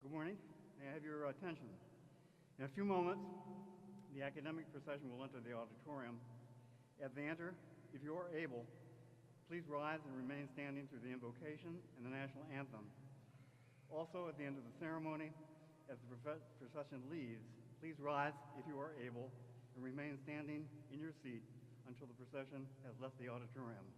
Good morning. May I have your attention? In a few moments, the academic procession will enter the auditorium. As they enter, if you are able, please rise and remain standing through the invocation and the national anthem. Also, at the end of the ceremony, as the procession leaves, please rise if you are able and remain standing in your seat until the procession has left the auditorium.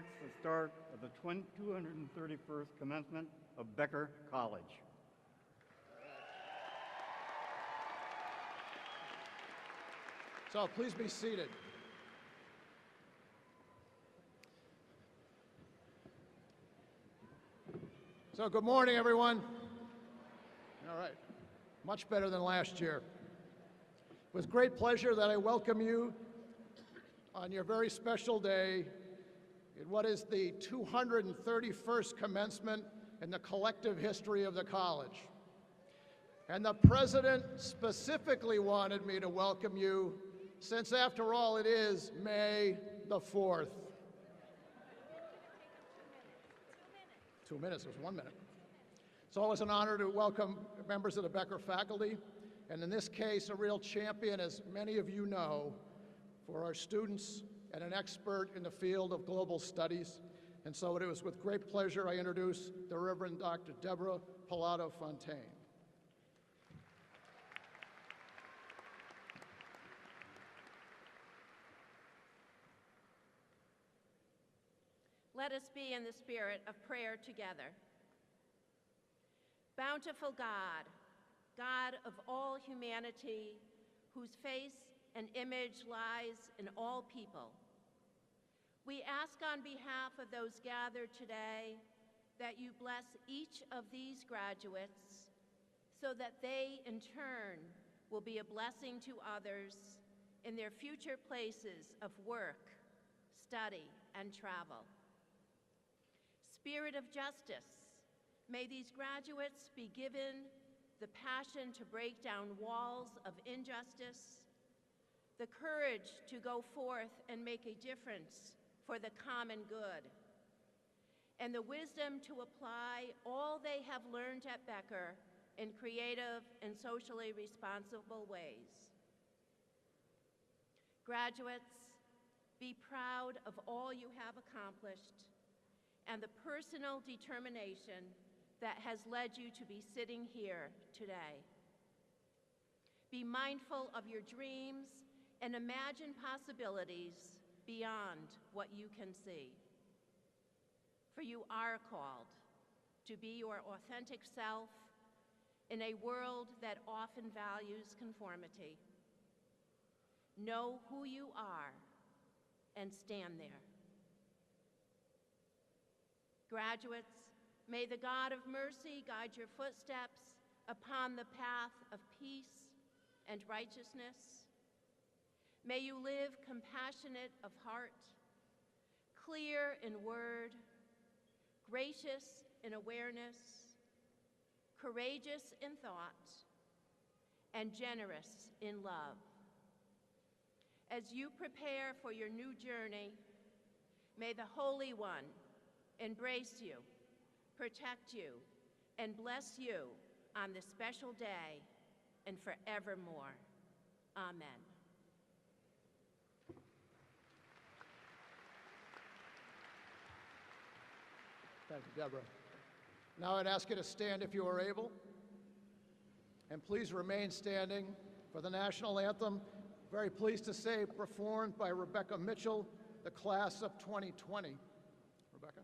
marks the start of the 231st commencement of Becker College. So please be seated. So good morning, everyone. All right, much better than last year. With great pleasure that I welcome you on your very special day in what is the 231st commencement in the collective history of the college. And the president specifically wanted me to welcome you since, after all, it is May the 4th. 2 minutes, it was 1 minute. It's always an honor to welcome members of the Becker faculty, and in this case, a real champion, as many of you know, for our students and an expert in the field of global studies. And so it was with great pleasure I introduce the Reverend Dr. Deborah Pilato-Fontaine. Let us be in the spirit of prayer together. Bountiful God, God of all humanity, whose face and image lies in all people, we ask on behalf of those gathered today that you bless each of these graduates so that they, in turn, will be a blessing to others in their future places of work, study, and travel. Spirit of justice, may these graduates be given the passion to break down walls of injustice, the courage to go forth and make a difference for the common good, and the wisdom to apply all they have learned at Becker in creative and socially responsible ways. Graduates, be proud of all you have accomplished and the personal determination that has led you to be sitting here today. Be mindful of your dreams and imagine possibilities beyond what you can see. For you are called to be your authentic self in a world that often values conformity. Know who you are and stand there. Graduates, may the God of mercy guide your footsteps upon the path of peace and righteousness. May you live compassionate of heart, clear in word, gracious in awareness, courageous in thought, and generous in love. As you prepare for your new journey, may the Holy One embrace you, protect you, and bless you on this special day and forevermore. Amen. Thank you, Deborah. Now I'd ask you to stand if you are able, and please remain standing for the national anthem. Very pleased to say, performed by Rebecca Mitchell, the class of 2020. Rebecca.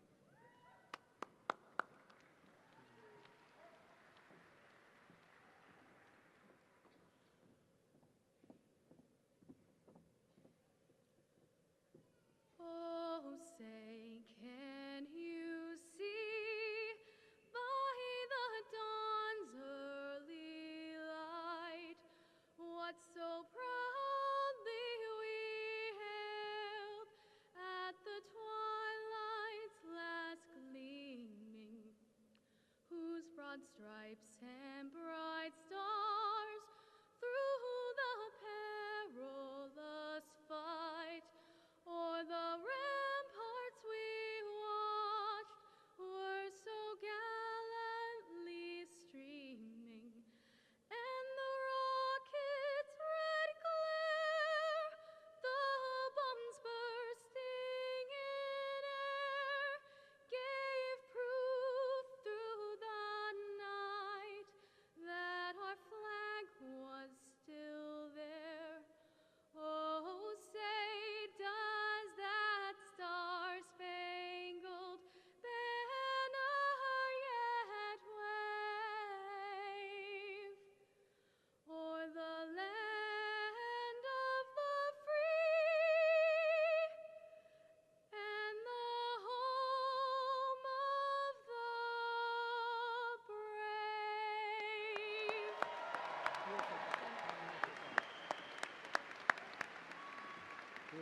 Oh, say, can you see by the dawn's early light what so proudly we hailed at the twilight's last gleaming, whose broad stripes and bright stars through the perilous fight o'er the ramparts we watched were so gallantly streaming, and the rocket's red glare, the bombs bursting in air, gave proof through the night that our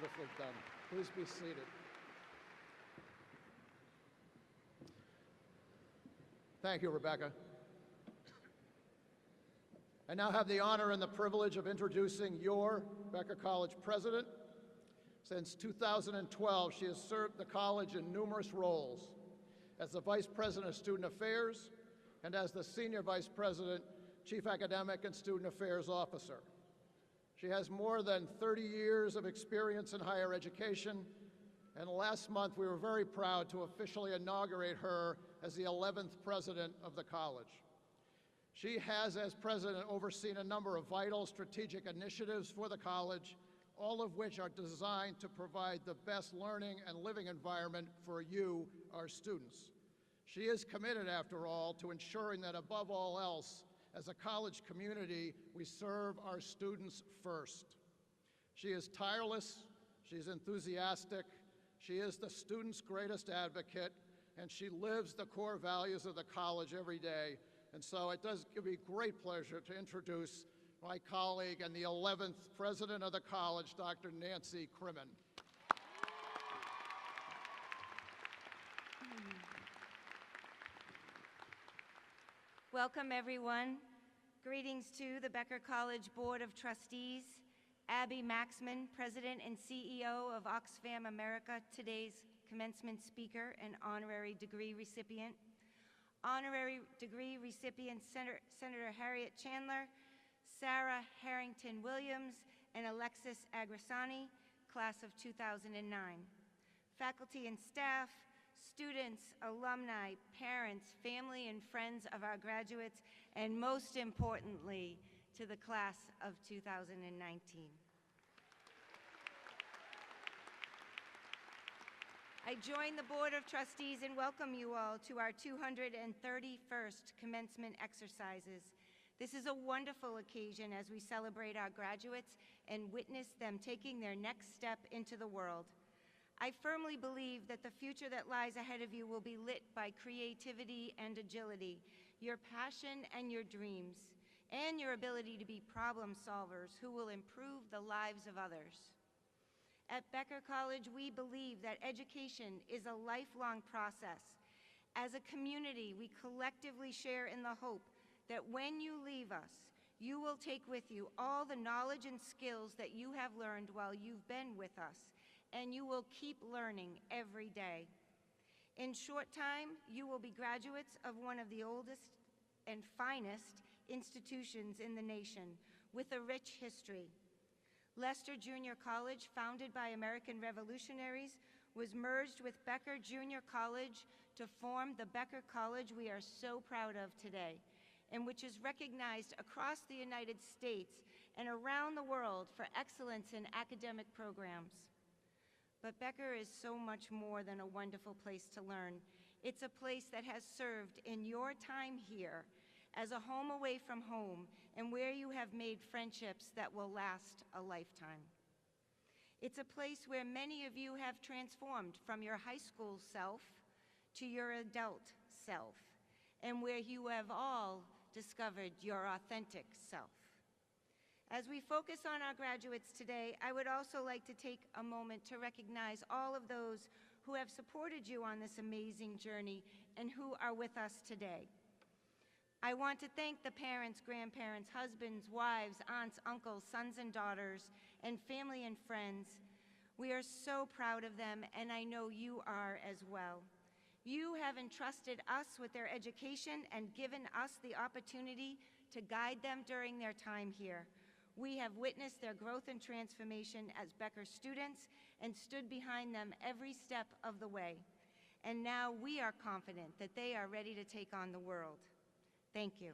Beautifully done. Please be seated. Thank you, Rebecca. I now have the honor and the privilege of introducing your Becker College president. Since 2012, she has served the college in numerous roles as the Vice President of Student Affairs and as the Senior Vice President, Chief Academic and Student Affairs Officer. She has more than 30 years of experience in higher education, and last month we were very proud to officially inaugurate her as the 11th president of the college. She has, as president, overseen a number of vital strategic initiatives for the college, all of which are designed to provide the best learning and living environment for you, our students. She is committed, after all, to ensuring that above all else, as a college community, we serve our students first. She is tireless, she's enthusiastic, she is the student's greatest advocate, and she lives the core values of the college every day. And so it does give me great pleasure to introduce my colleague and the 11th president of the college, Dr. Nancy Crimmen. Welcome, everyone. Greetings to the Becker College Board of Trustees, Abby Maxman, President and CEO of Oxfam America, today's commencement speaker and honorary degree recipient, honorary degree recipient Senator Harriet Chandler, Sarah Harrington Williams, and Alexis Agrasani, class of 2009. Faculty and staff, students, alumni, parents, family, and friends of our graduates, and most importantly, to the class of 2019. I join the Board of Trustees and welcome you all to our 231st commencement exercises. This is a wonderful occasion as we celebrate our graduates and witness them taking their next step into the world. I firmly believe that the future that lies ahead of you will be lit by creativity and agility, your passion and your dreams, and your ability to be problem solvers who will improve the lives of others. At Becker College, we believe that education is a lifelong process. As a community, we collectively share in the hope that when you leave us, you will take with you all the knowledge and skills that you have learned while you've been with us, and you will keep learning every day. In short time, you will be graduates of one of the oldest and finest institutions in the nation with a rich history. Leicester Junior College, founded by American revolutionaries, was merged with Becker Junior College to form the Becker College we are so proud of today, and which is recognized across the United States and around the world for excellence in academic programs. But Becker is so much more than a wonderful place to learn. It's a place that has served in your time here as a home away from home, and where you have made friendships that will last a lifetime. It's a place where many of you have transformed from your high school self to your adult self, and where you have all discovered your authentic self. As we focus on our graduates today, I would also like to take a moment to recognize all of those who have supported you on this amazing journey and who are with us today. I want to thank the parents, grandparents, husbands, wives, aunts, uncles, sons and daughters, and family and friends. We are so proud of them, and I know you are as well. You have entrusted us with their education and given us the opportunity to guide them during their time here. We have witnessed their growth and transformation as Becker students and stood behind them every step of the way. And now we are confident that they are ready to take on the world. Thank you.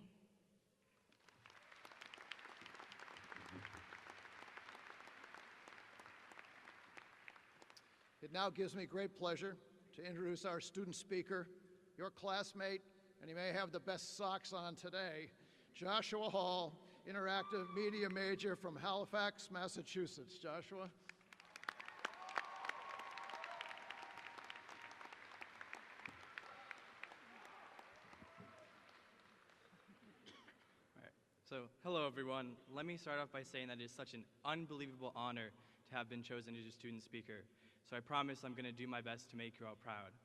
It now gives me great pleasure to introduce our student speaker, your classmate, and he may have the best socks on today, Joshua Hall, interactive media major from Halifax, Massachusetts. Joshua. So, hello everyone. Let me start off by saying that it is such an unbelievable honor to have been chosen as your student speaker, so I promise I'm going to do my best to make you all proud.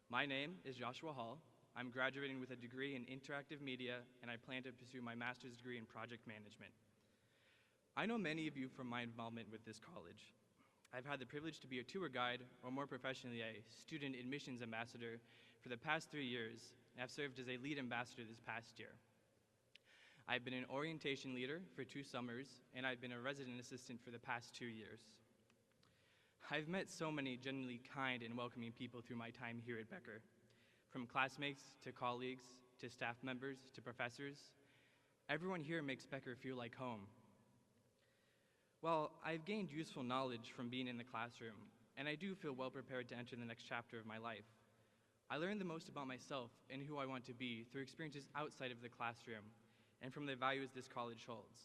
My name is Joshua Hall. I'm graduating with a degree in interactive media, and I plan to pursue my master's degree in project management. I know many of you from my involvement with this college. I've had the privilege to be a tour guide, or more professionally, a student admissions ambassador for the past 3 years, and I've served as a lead ambassador this past year. I've been an orientation leader for 2 summers, and I've been a resident assistant for the past 2 years. I've met so many genuinely kind and welcoming people through my time here at Becker, from classmates to colleagues to staff members to professors. Everyone here makes Becker feel like home. Well, I've gained useful knowledge from being in the classroom, and I do feel well prepared to enter the next chapter of my life. I learned the most about myself and who I want to be through experiences outside of the classroom and from the values this college holds.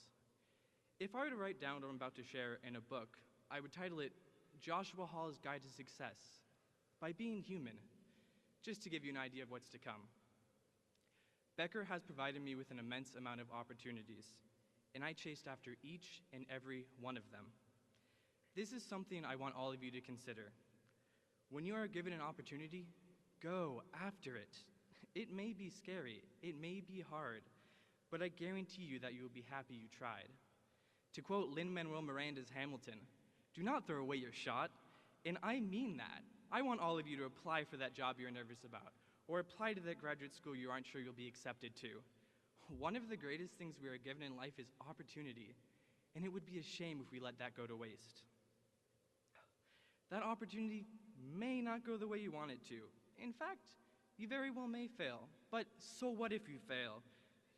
If I were to write down what I'm about to share in a book, I would title it Joshua Hall's Guide to Success by Being Human, just to give you an idea of what's to come. Becker has provided me with an immense amount of opportunities, and I chased after each and every one of them. This is something I want all of you to consider. When you are given an opportunity, go after it. It may be scary, it may be hard, but I guarantee you that you will be happy you tried. To quote Lin-Manuel Miranda's Hamilton, "Do not throw away your shot," and I mean that. I want all of you to apply for that job you're nervous about, or apply to that graduate school you aren't sure you'll be accepted to. One of the greatest things we are given in life is opportunity, and it would be a shame if we let that go to waste. That opportunity may not go the way you want it to. In fact, you very well may fail, but so what if you fail?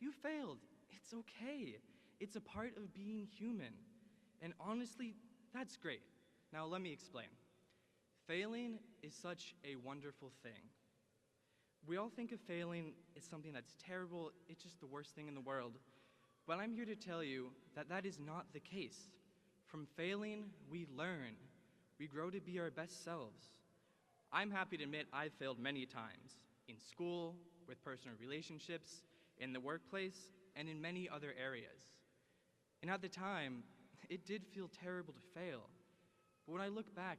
You failed. It's okay. It's a part of being human. And honestly, that's great. Now let me explain. Failing is such a wonderful thing. We all think of failing as something that's terrible, it's just the worst thing in the world. But I'm here to tell you that that is not the case. From failing, we learn. We grow to be our best selves. I'm happy to admit I've failed many times, in school, with personal relationships, in the workplace, and in many other areas. And at the time, it did feel terrible to fail. But when I look back,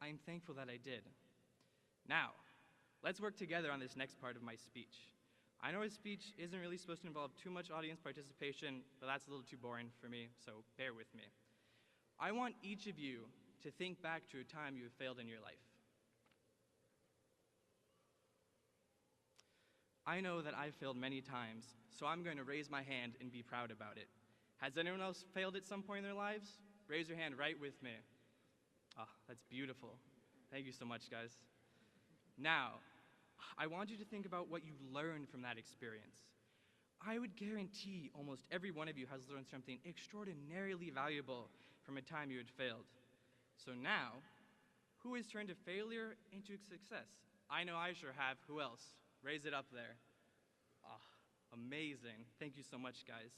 I am thankful that I did. Now, let's work together on this next part of my speech. I know a speech isn't really supposed to involve too much audience participation, but that's a little too boring for me, so bear with me. I want each of you to think back to a time you have failed in your life. I know that I've failed many times, so I'm going to raise my hand and be proud about it. Has anyone else failed at some point in their lives? Raise your hand right with me. Oh, that's beautiful. Thank you so much, guys. Now, I want you to think about what you learned from that experience. I would guarantee almost every one of you has learned something extraordinarily valuable from a time you had failed. So now, who has turned a failure into success? I know I sure have. Who else? Raise it up there. Oh, amazing. Thank you so much, guys.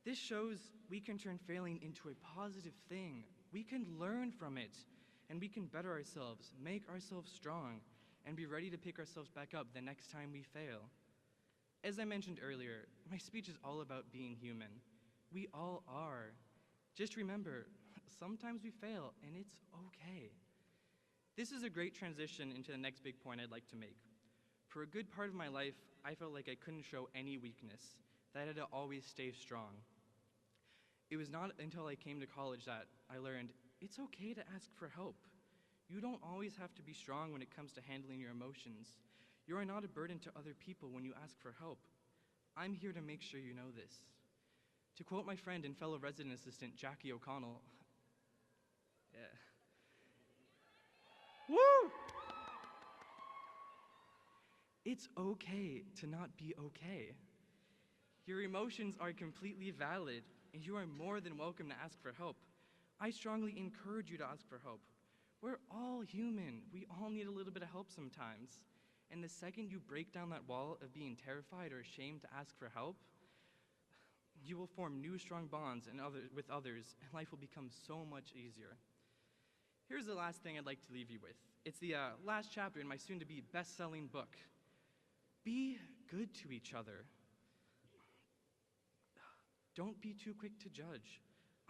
This shows we can turn failing into a positive thing. We can learn from it, and we can better ourselves, make ourselves strong, and be ready to pick ourselves back up the next time we fail. As I mentioned earlier, my speech is all about being human. We all are. Just remember, sometimes we fail, and it's okay. This is a great transition into the next big point I'd like to make. For a good part of my life, I felt like I couldn't show any weakness, that I had to always stay strong. It was not until I came to college that I learned it's okay to ask for help. You don't always have to be strong when it comes to handling your emotions. You are not a burden to other people when you ask for help. I'm here to make sure you know this. To quote my friend and fellow resident assistant, Jackie O'Connell, Woo! It's okay to not be okay. Your emotions are completely valid, and you are more than welcome to ask for help. I strongly encourage you to ask for help. We're all human. We all need a little bit of help sometimes. And the second you break down that wall of being terrified or ashamed to ask for help, you will form new strong bonds with others, and life will become so much easier. Here's the last thing I'd like to leave you with. It's the last chapter in my soon-to-be best-selling book. Be good to each other. Don't be too quick to judge.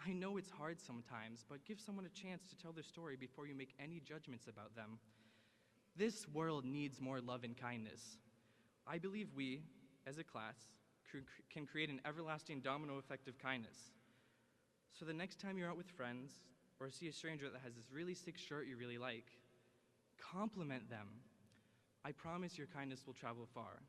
I know it's hard sometimes, but give someone a chance to tell their story before you make any judgments about them. This world needs more love and kindness. I believe we, as a class, can create an everlasting domino effect of kindness. So the next time you're out with friends, or see a stranger that has this really sick shirt you really like, compliment them. I promise your kindness will travel far.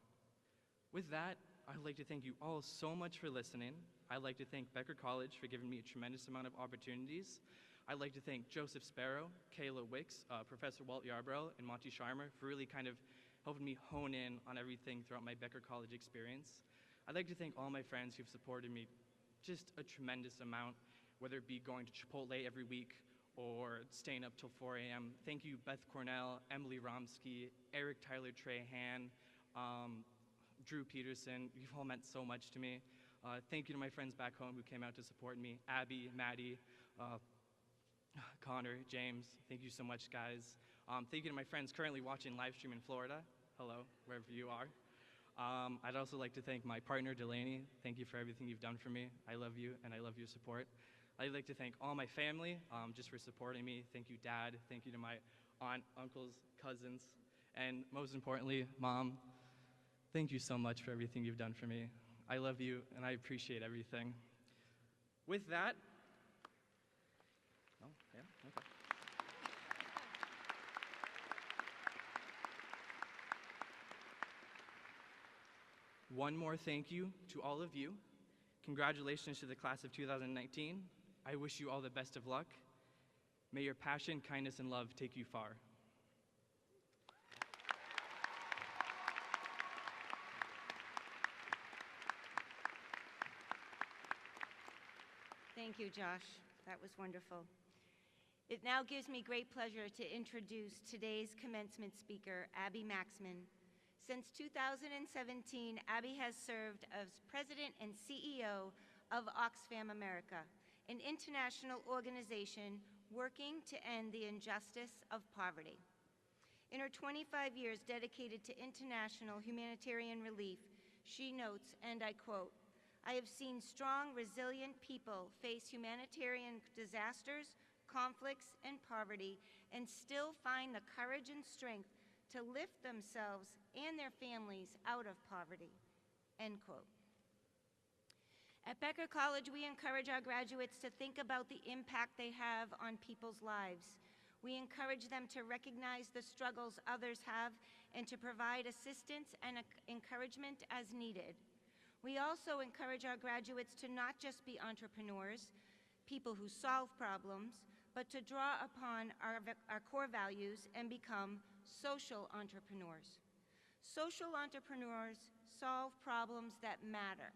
With that, I'd like to thank you all so much for listening. I'd like to thank Becker College for giving me a tremendous amount of opportunities. I'd like to thank Joseph Sparrow, Kayla Wicks, Professor Walt Yarbrough, and Monty Sharmer for really kind of helping me hone in on everything throughout my Becker College experience. I'd like to thank all my friends who've supported me just a tremendous amount, whether it be going to Chipotle every week or staying up till 4 a.m. Thank you, Beth Cornell, Emily Romsky, Eric Tyler Trahan, Drew Peterson. You've all meant so much to me. Thank you to my friends back home who came out to support me. Abby, Maddie, Connor, James, thank you so much, guys. Thank you to my friends currently watching live stream in Florida. Hello, wherever you are. I'd also like to thank my partner, Delaney. Thank you for everything you've done for me. I love you, and I love your support. I'd like to thank all my family just for supporting me. Thank you, Dad. Thank you to my aunt, uncles, cousins, and most importantly, Mom. Thank you so much for everything you've done for me. I love you, and I appreciate everything. With that, oh, yeah, okay. One more thank you to all of you. Congratulations to the class of 2019. I wish you all the best of luck. May your passion, kindness, and love take you far. Thank you, Josh. That was wonderful. It now gives me great pleasure to introduce today's commencement speaker, Abby Maxman. Since 2017, Abby has served as president and CEO of Oxfam America, an international organization working to end the injustice of poverty. In her 25 years dedicated to international humanitarian relief, she notes, and I quote, "I have seen strong, resilient people face humanitarian disasters, conflicts, and poverty, and still find the courage and strength to lift themselves and their families out of poverty," end quote. At Becker College, we encourage our graduates to think about the impact they have on people's lives. We encourage them to recognize the struggles others have and to provide assistance and encouragement as needed. We also encourage our graduates to not just be entrepreneurs, people who solve problems, but to draw upon our core values and become social entrepreneurs. Social entrepreneurs solve problems that matter.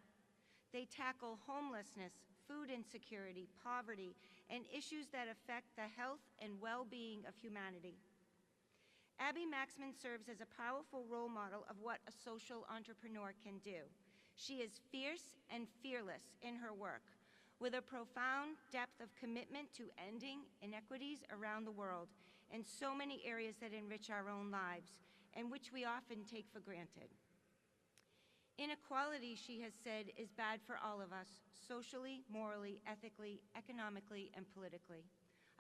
They tackle homelessness, food insecurity, poverty, and issues that affect the health and well-being of humanity. Abby Maxman serves as a powerful role model of what a social entrepreneur can do. She is fierce and fearless in her work, with a profound depth of commitment to ending inequities around the world in so many areas that enrich our own lives and which we often take for granted. Inequality, she has said, is bad for all of us, socially, morally, ethically, economically, and politically.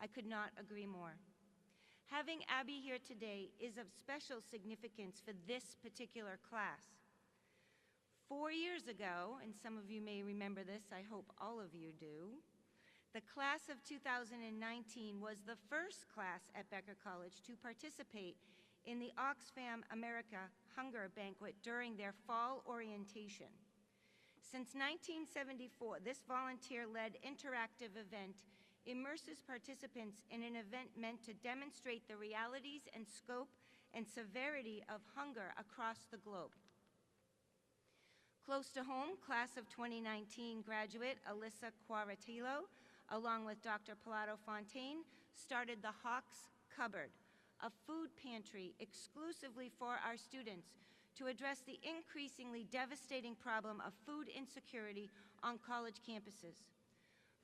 I could not agree more. Having Abby here today is of special significance for this particular class. 4 years ago, and some of you may remember this, I hope all of you do, the class of 2019 was the first class at Becker College to participate in the Oxfam America Hunger Banquet during their fall orientation. Since 1974, this volunteer-led interactive event immerses participants in an event meant to demonstrate the realities and scope and severity of hunger across the globe. Close to home, class of 2019 graduate Alyssa Quaratilo, along with Dr. Pilato Fontaine, started the Hawks Cupboard, a food pantry exclusively for our students to address the increasingly devastating problem of food insecurity on college campuses.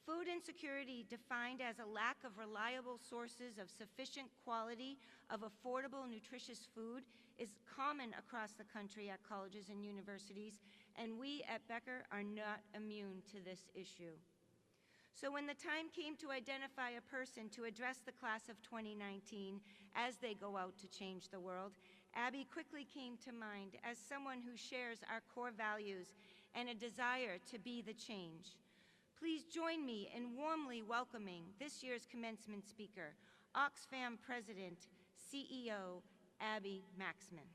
Food insecurity, defined as a lack of reliable sources of sufficient quality of affordable, nutritious food, is common across the country at colleges and universities, and we at Becker are not immune to this issue. So when the time came to identify a person to address the class of 2019 as they go out to change the world, Abby quickly came to mind as someone who shares our core values and a desire to be the change. Please join me in warmly welcoming this year's commencement speaker, Oxfam President, CEO, Abby Maxman.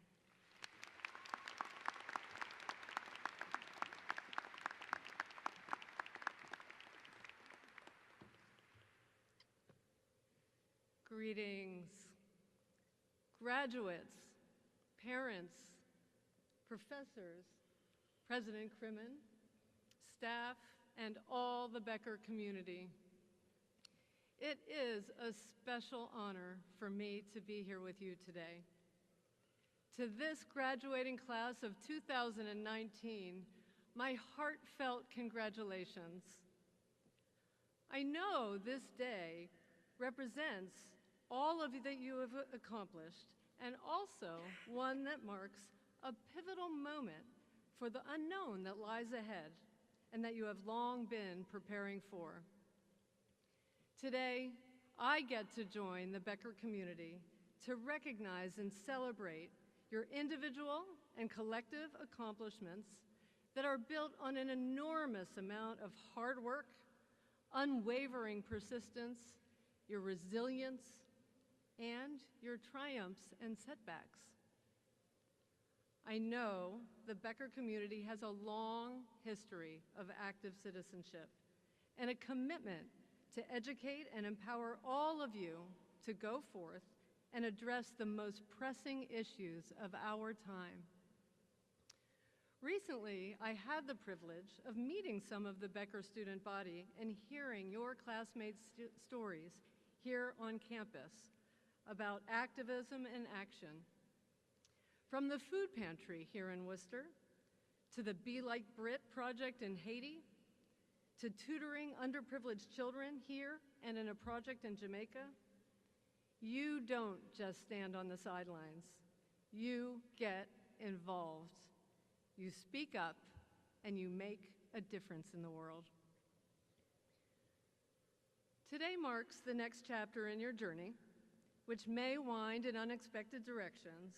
Greetings, graduates, parents, professors, President Crimmen, staff, and all the Becker community. It is a special honor for me to be here with you today. To this graduating class of 2019, my heartfelt congratulations. I know this day represents all of that you have accomplished, and also one that marks a pivotal moment for the unknown that lies ahead and that you have long been preparing for. Today, I get to join the Becker community to recognize and celebrate your individual and collective accomplishments that are built on an enormous amount of hard work, unwavering persistence, your resilience, and your triumphs and setbacks. I know the Becker community has a long history of active citizenship and a commitment to educate and empower all of you to go forth and address the most pressing issues of our time. Recently, I had the privilege of meeting some of the Becker student body and hearing your classmates' stories here on campus about activism and action. From the food pantry here in Worcester, to the Be Like Brit project in Haiti, to tutoring underprivileged children here and in a project in Jamaica, you don't just stand on the sidelines. You get involved. You speak up, and you make a difference in the world. Today marks the next chapter in your journey, which may wind in unexpected directions,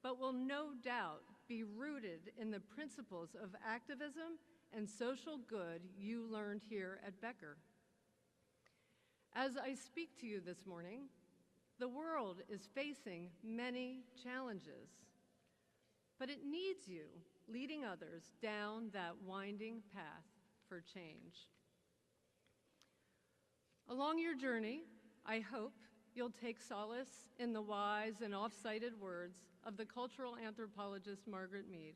but will no doubt be rooted in the principles of activism and social good you learned here at Becker. As I speak to you this morning, the world is facing many challenges, but it needs you leading others down that winding path for change. Along your journey, I hope you'll take solace in the wise and oft-cited words of the cultural anthropologist Margaret Mead.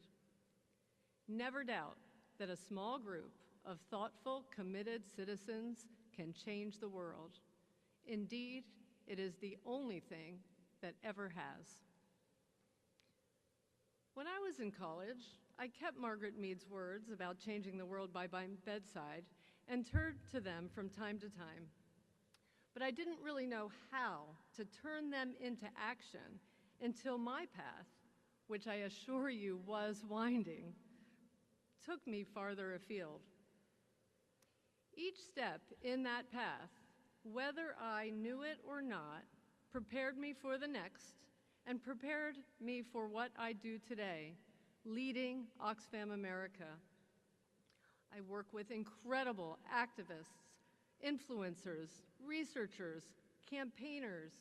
Never doubt that a small group of thoughtful, committed citizens can change the world. Indeed, it is the only thing that ever has. When I was in college, I kept Margaret Mead's words about changing the world by my bedside and turned to them from time to time. But I didn't really know how to turn them into action until my path, which I assure you was winding, took me farther afield. Each step in that path, whether I knew it or not, prepared me for the next and prepared me for what I do today, leading Oxfam America. I work with incredible activists, influencers, researchers, campaigners,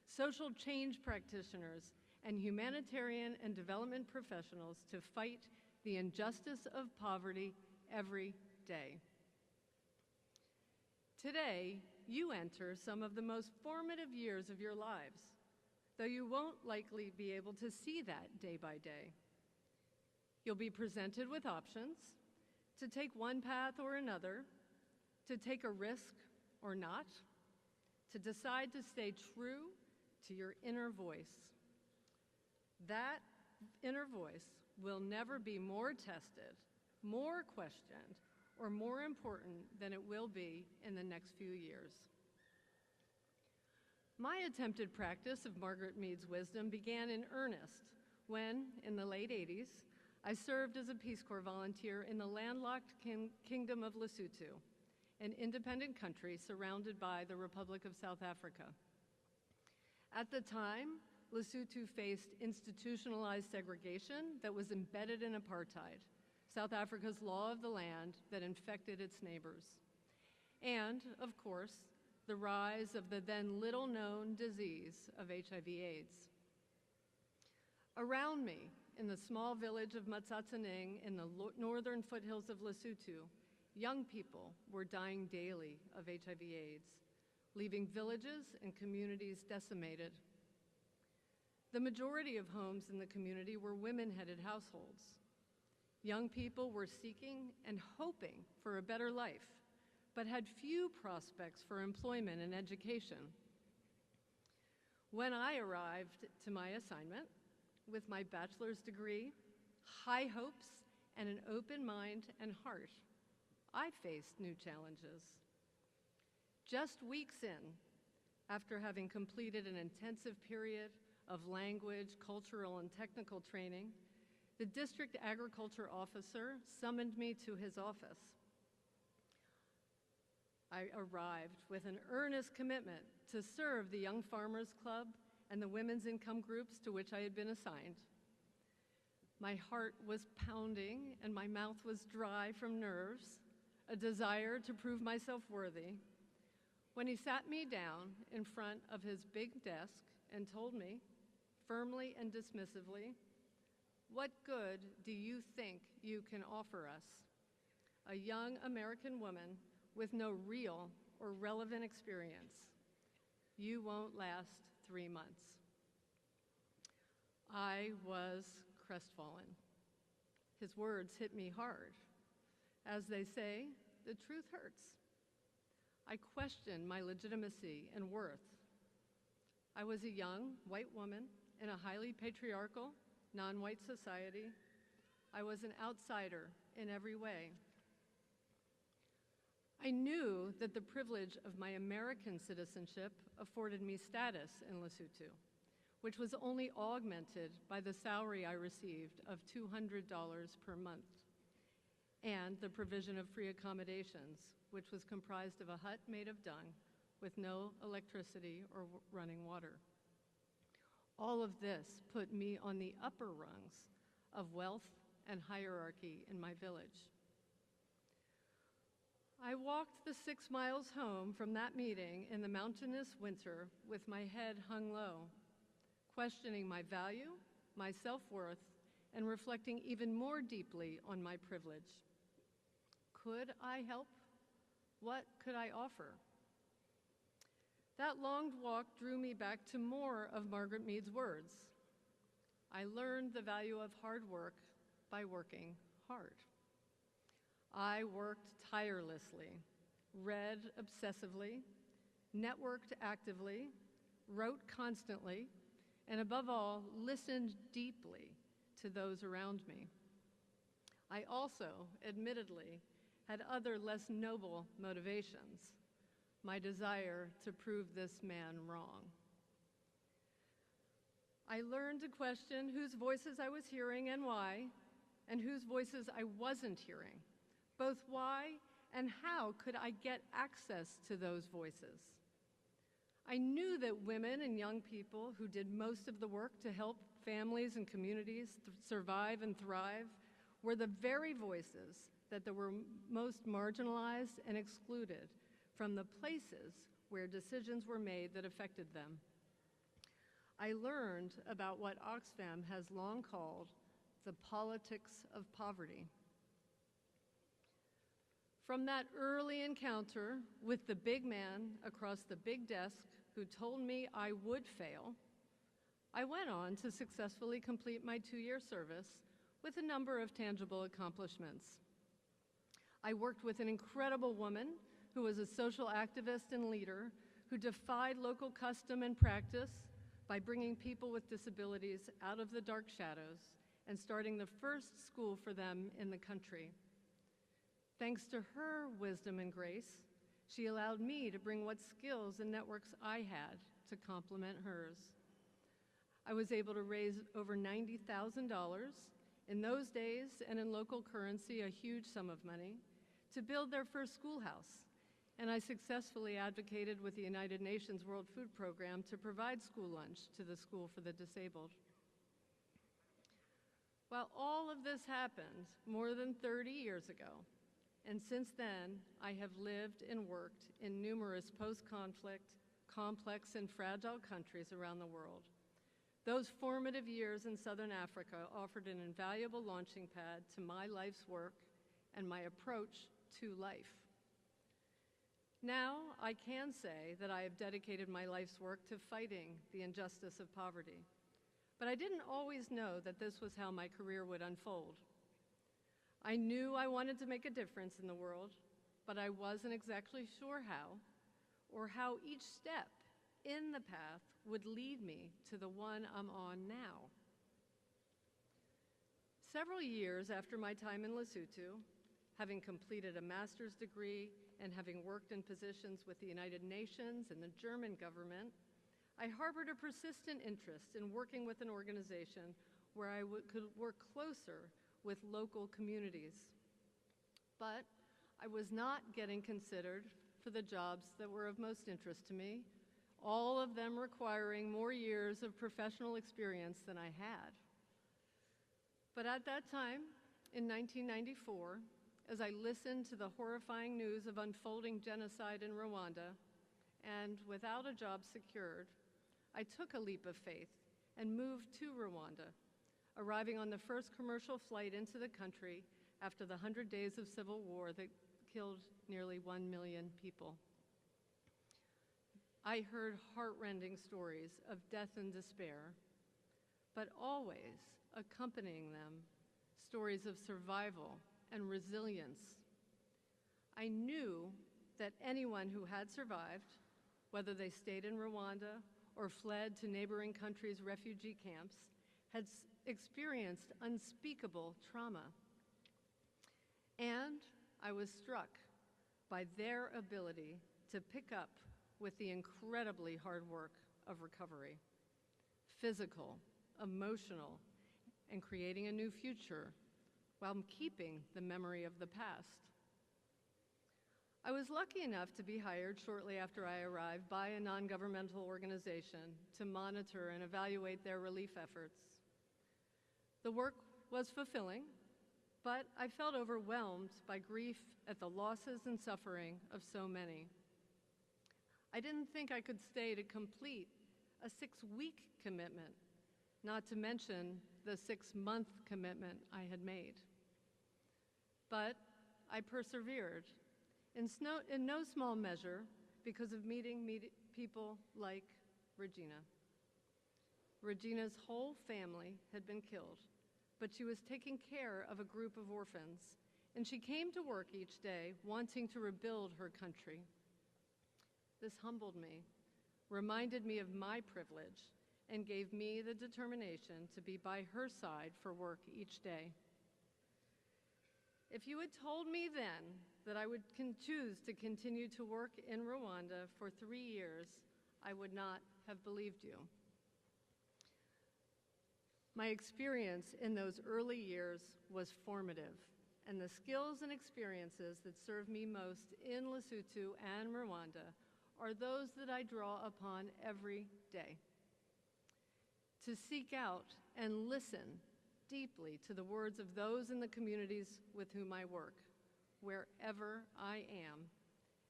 social change practitioners, and humanitarian and development professionals to fight the injustice of poverty every day. Today, you enter some of the most formative years of your lives, though you won't likely be able to see that day by day. You'll be presented with options to take one path or another, to take a risk or not, to decide to stay true to your inner voice. That inner voice will never be more tested, more questioned, or more important than it will be in the next few years. My attempted practice of Margaret Mead's wisdom began in earnest when, in the late 80s, I served as a Peace Corps volunteer in the landlocked kingdom of Lesotho an independent country surrounded by the Republic of South Africa. At the time, Lesotho faced institutionalized segregation that was embedded in apartheid, South Africa's law of the land that infected its neighbors. And, of course, the rise of the then little-known disease of HIV/AIDS. Around me, in the small village of Matsatsaning in the northern foothills of Lesotho, young people were dying daily of HIV/AIDS, leaving villages and communities decimated. The majority of homes in the community were women-headed households. Young people were seeking and hoping for a better life, but had few prospects for employment and education. When I arrived to my assignment with my bachelor's degree, high hopes, and an open mind and heart, I faced new challenges. Just weeks in, after having completed an intensive period of language, cultural, and technical training, the district agriculture officer summoned me to his office. I arrived with an earnest commitment to serve the Young Farmers Club and the women's income groups to which I had been assigned. My heart was pounding and my mouth was dry from nerves, a desire to prove myself worthy, when he sat me down in front of his big desk and told me, firmly and dismissively, "What good do you think you can offer us? A young American woman with no real or relevant experience. You won't last 3 months." I was crestfallen. His words hit me hard. As they say, the truth hurts. I questioned my legitimacy and worth. I was a young white woman in a highly patriarchal, non-white society. I was an outsider in every way. I knew that the privilege of my American citizenship afforded me status in Lesotho, which was only augmented by the salary I received of $200 per month, and the provision of free accommodations, which was comprised of a hut made of dung with no electricity or running water. All of this put me on the upper rungs of wealth and hierarchy in my village. I walked the 6 miles home from that meeting in the mountainous winter with my head hung low, questioning my value, my self-worth, and reflecting even more deeply on my privilege. Could I help? What could I offer? That long walk drew me back to more of Margaret Mead's words. I learned the value of hard work by working hard. I worked tirelessly, read obsessively, networked actively, wrote constantly, and above all, listened deeply to those around me. I also, admittedly, had other less noble motivations, my desire to prove this man wrong. I learned to question whose voices I was hearing and why, and whose voices I wasn't hearing, both why and how could I get access to those voices. I knew that women and young people who did most of the work to help families and communities survive and thrive were the very voices that were most marginalized and excluded from the places where decisions were made that affected them. I learned about what Oxfam has long called the politics of poverty. From that early encounter with the big man across the big desk who told me I would fail, I went on to successfully complete my 2-year service with a number of tangible accomplishments. I worked with an incredible woman who was a social activist and leader who defied local custom and practice by bringing people with disabilities out of the dark shadows and starting the first school for them in the country. Thanks to her wisdom and grace, she allowed me to bring what skills and networks I had to complement hers. I was able to raise over $90,000 in those days, and in local currency, a huge sum of money, to build their first schoolhouse and I successfully advocated with the United Nations World Food Program to provide school lunch to the School for the Disabled. Well, all of this happened more than 30 years ago, and since then, I have lived and worked in numerous post-conflict, complex, and fragile countries around the world. Those formative years in Southern Africa offered an invaluable launching pad to my life's work and my approach to life. Now, I can say that I have dedicated my life's work to fighting the injustice of poverty. But I didn't always know that this was how my career would unfold. I knew I wanted to make a difference in the world, but I wasn't exactly sure how, or how each step in the path would lead me to the one I'm on now. Several years after my time in Lesotho, having completed a master's degree and having worked in positions with the United Nations and the German government, I harbored a persistent interest in working with an organization where I could work closer with local communities. But I was not getting considered for the jobs that were of most interest to me, all of them requiring more years of professional experience than I had. But at that time, in 1994, as I listened to the horrifying news of unfolding genocide in Rwanda, and without a job secured, I took a leap of faith and moved to Rwanda, arriving on the first commercial flight into the country after the 100 days of civil war that killed nearly 1 million people. I heard heart-rending stories of death and despair, but always accompanying them, stories of survival and resilience. I knew that anyone who had survived, whether they stayed in Rwanda or fled to neighboring countries' refugee camps, had experienced unspeakable trauma. And I was struck by their ability to pick up with the incredibly hard work of recovery, physical, emotional, and creating a new future while keeping the memory of the past. I was lucky enough to be hired shortly after I arrived by a non-governmental organization to monitor and evaluate their relief efforts. The work was fulfilling, but I felt overwhelmed by grief at the losses and suffering of so many. I didn't think I could stay to complete a 6-week commitment, not to mention the 6-month commitment I had made. But I persevered, in no small measure because of meeting people like Regina. Regina's whole family had been killed, but she was taking care of a group of orphans, and she came to work each day wanting to rebuild her country. This humbled me, reminded me of my privilege, and gave me the determination to be by her side for work each day. If you had told me then that I would choose to continue to work in Rwanda for 3 years, I would not have believed you. My experience in those early years was formative, and the skills and experiences that serve me most in Lesotho and Rwanda are those that I draw upon every day. To seek out and listen deeply to the words of those in the communities with whom I work, wherever I am,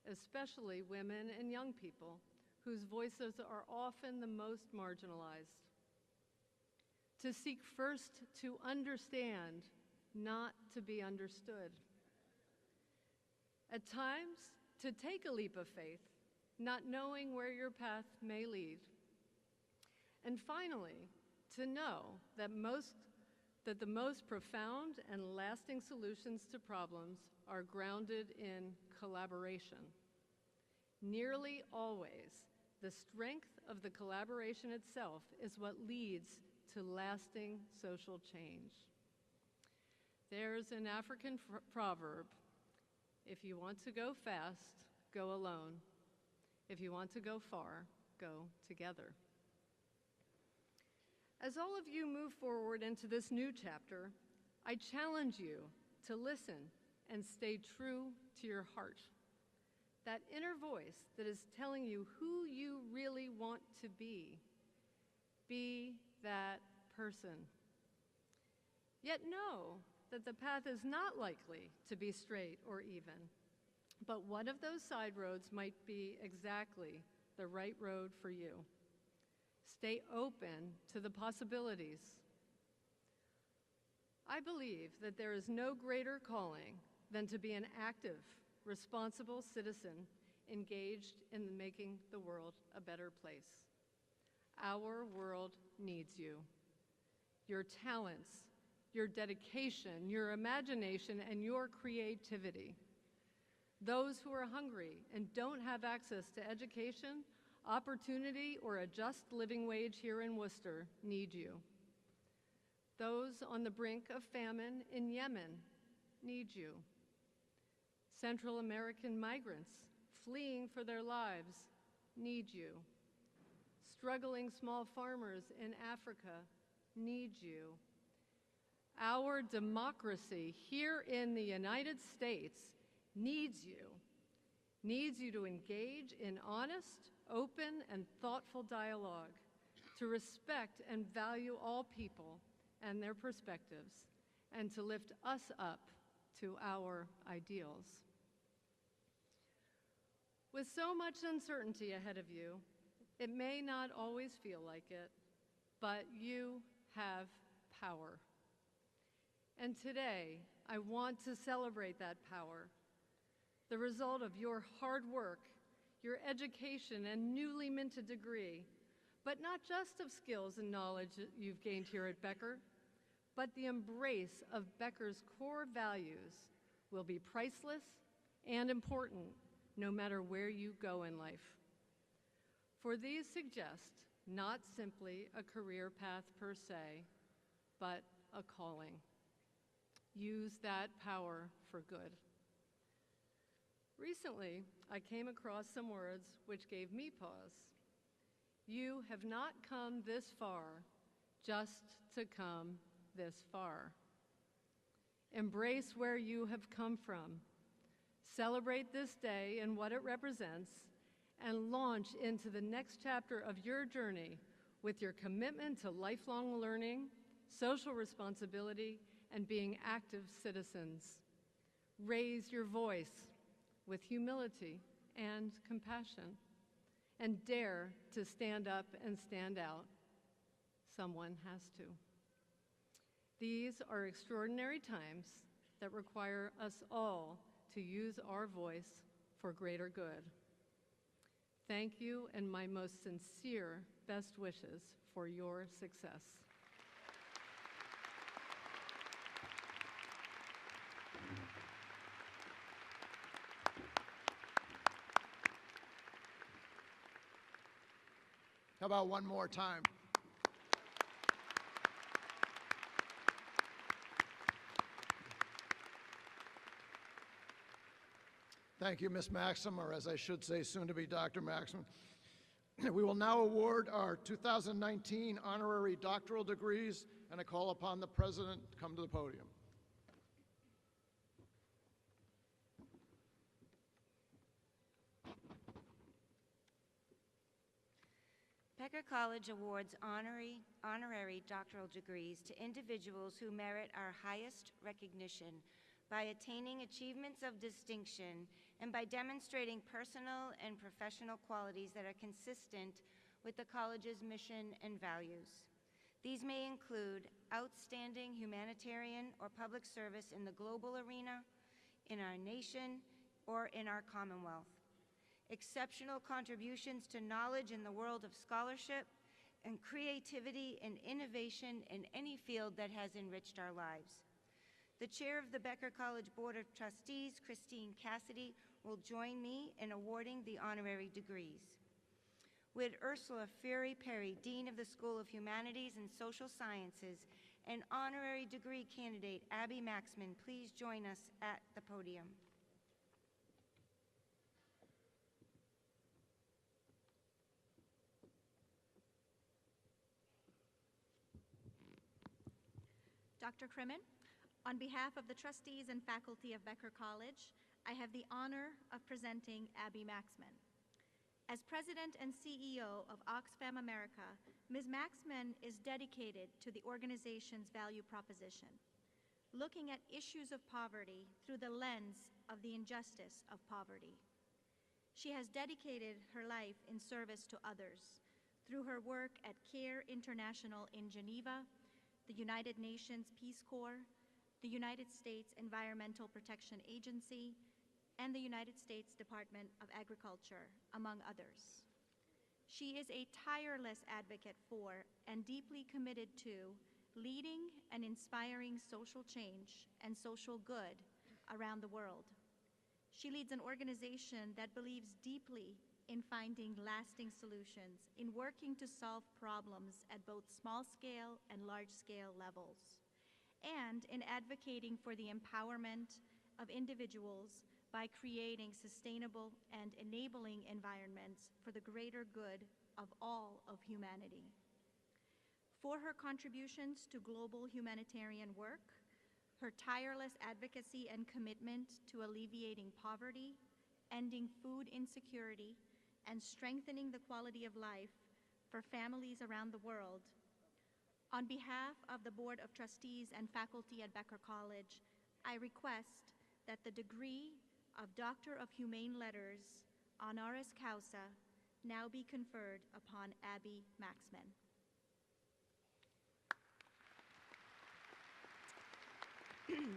especially women and young people whose voices are often the most marginalized. To seek first to understand, not to be understood. At times, to take a leap of faith, not knowing where your path may lead. And finally, to know that the most profound and lasting solutions to problems are grounded in collaboration. Nearly always, the strength of the collaboration itself is what leads to lasting social change. There's an African proverb, if you want to go fast, go alone. If you want to go far, go together. As all of you move forward into this new chapter, I challenge you to listen and stay true to your heart. that inner voice that is telling you who you really want to be. Be that person. Yet know that the path is not likely to be straight or even, but one of those side roads might be exactly the right road for you. Stay open to the possibilities. I believe that there is no greater calling than to be an active, responsible citizen engaged in making the world a better place. Our world needs you. Your talents, your dedication, your imagination, and your creativity. Those who are hungry and don't have access to education, opportunity, or a just living wage here in Worcester need you. Those on the brink of famine in Yemen need you. Central American migrants fleeing for their lives need you. Struggling small farmers in Africa need you. Our democracy here in the United States needs you to engage in honest, open, and thoughtful dialogue, to respect and value all people and their perspectives, and to lift us up to our ideals. With so much uncertainty ahead of you, it may not always feel like it, but you have power. And today, I want to celebrate that power, the result of your hard work, your education and newly minted degree, but not just of skills and knowledge that you've gained here at Becker, but the embrace of Becker's core values will be priceless and important no matter where you go in life. For these suggest not simply a career path per se, but a calling. Use that power for good. Recently, I came across some words which gave me pause. You have not come this far just to come this far. Embrace where you have come from. Celebrate this day and what it represents, and launch into the next chapter of your journey with your commitment to lifelong learning, social responsibility, and being active citizens. Raise your voice with humility and compassion, and dare to stand up and stand out. Someone has to. These are extraordinary times that require us all to use our voice for greater good. Thank you, and my most sincere best wishes for your success. How about one more time? Thank you, Ms. Maxim, or as I should say, soon to be Dr. Maxim. We will now award our 2019 honorary doctoral degrees, and I call upon the President to come to the podium. Becker College awards honorary doctoral degrees to individuals who merit our highest recognition by attaining achievements of distinction and by demonstrating personal and professional qualities that are consistent with the college's mission and values. These may include outstanding humanitarian or public service in the global arena, in our nation, or in our Commonwealth. Exceptional contributions to knowledge in the world of scholarship, and creativity and innovation in any field that has enriched our lives. The chair of the Becker College Board of Trustees, Christine Cassidy, will join me in awarding the honorary degrees. Would Ursula Fury Perry, Dean of the School of Humanities and Social Sciences, and honorary degree candidate Abby Maxman please join us at the podium? Dr. Crimmin, on behalf of the trustees and faculty of Becker College, I have the honor of presenting Abby Maxman. As President and CEO of Oxfam America, Ms. Maxman is dedicated to the organization's value proposition, looking at issues of poverty through the lens of the injustice of poverty. She has dedicated her life in service to others through her work at CARE International in Geneva, the United Nations Peace Corps, the United States Environmental Protection Agency, and the United States Department of Agriculture, among others. She is a tireless advocate for and deeply committed to leading and inspiring social change and social good around the world. She leads an organization that believes deeply in finding lasting solutions, in working to solve problems at both small-scale and large-scale levels, and in advocating for the empowerment of individuals by creating sustainable and enabling environments for the greater good of all of humanity. For her contributions to global humanitarian work, her tireless advocacy and commitment to alleviating poverty, ending food insecurity, and strengthening the quality of life for families around the world, on behalf of the Board of Trustees and faculty at Becker College, I request that the degree of Doctor of Humane Letters, honoris causa, now be conferred upon Abby Maxman.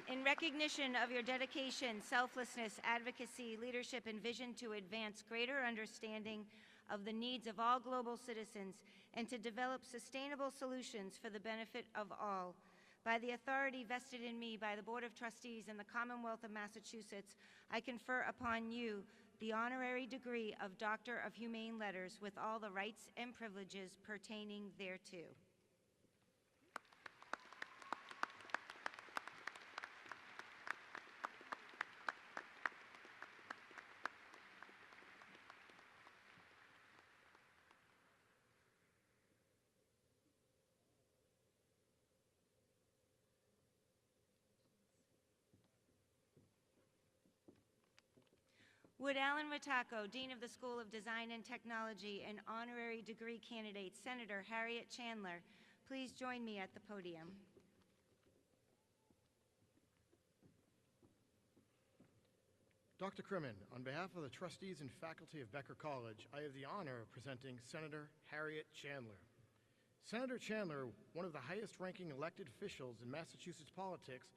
In recognition of your dedication, selflessness, advocacy, leadership, and vision to advance greater understanding of the needs of all global citizens and to develop sustainable solutions for the benefit of all, by the authority vested in me by the Board of Trustees and the Commonwealth of Massachusetts, I confer upon you the honorary degree of Doctor of Humane Letters with all the rights and privileges pertaining thereto. Would Alan Rattacco, Dean of the School of Design and Technology and honorary degree candidate, Senator Harriet Chandler, please join me at the podium. Dr. Crimmin, on behalf of the trustees and faculty of Becker College, I have the honor of presenting Senator Harriet Chandler. Senator Chandler, one of the highest-ranking elected officials in Massachusetts politics,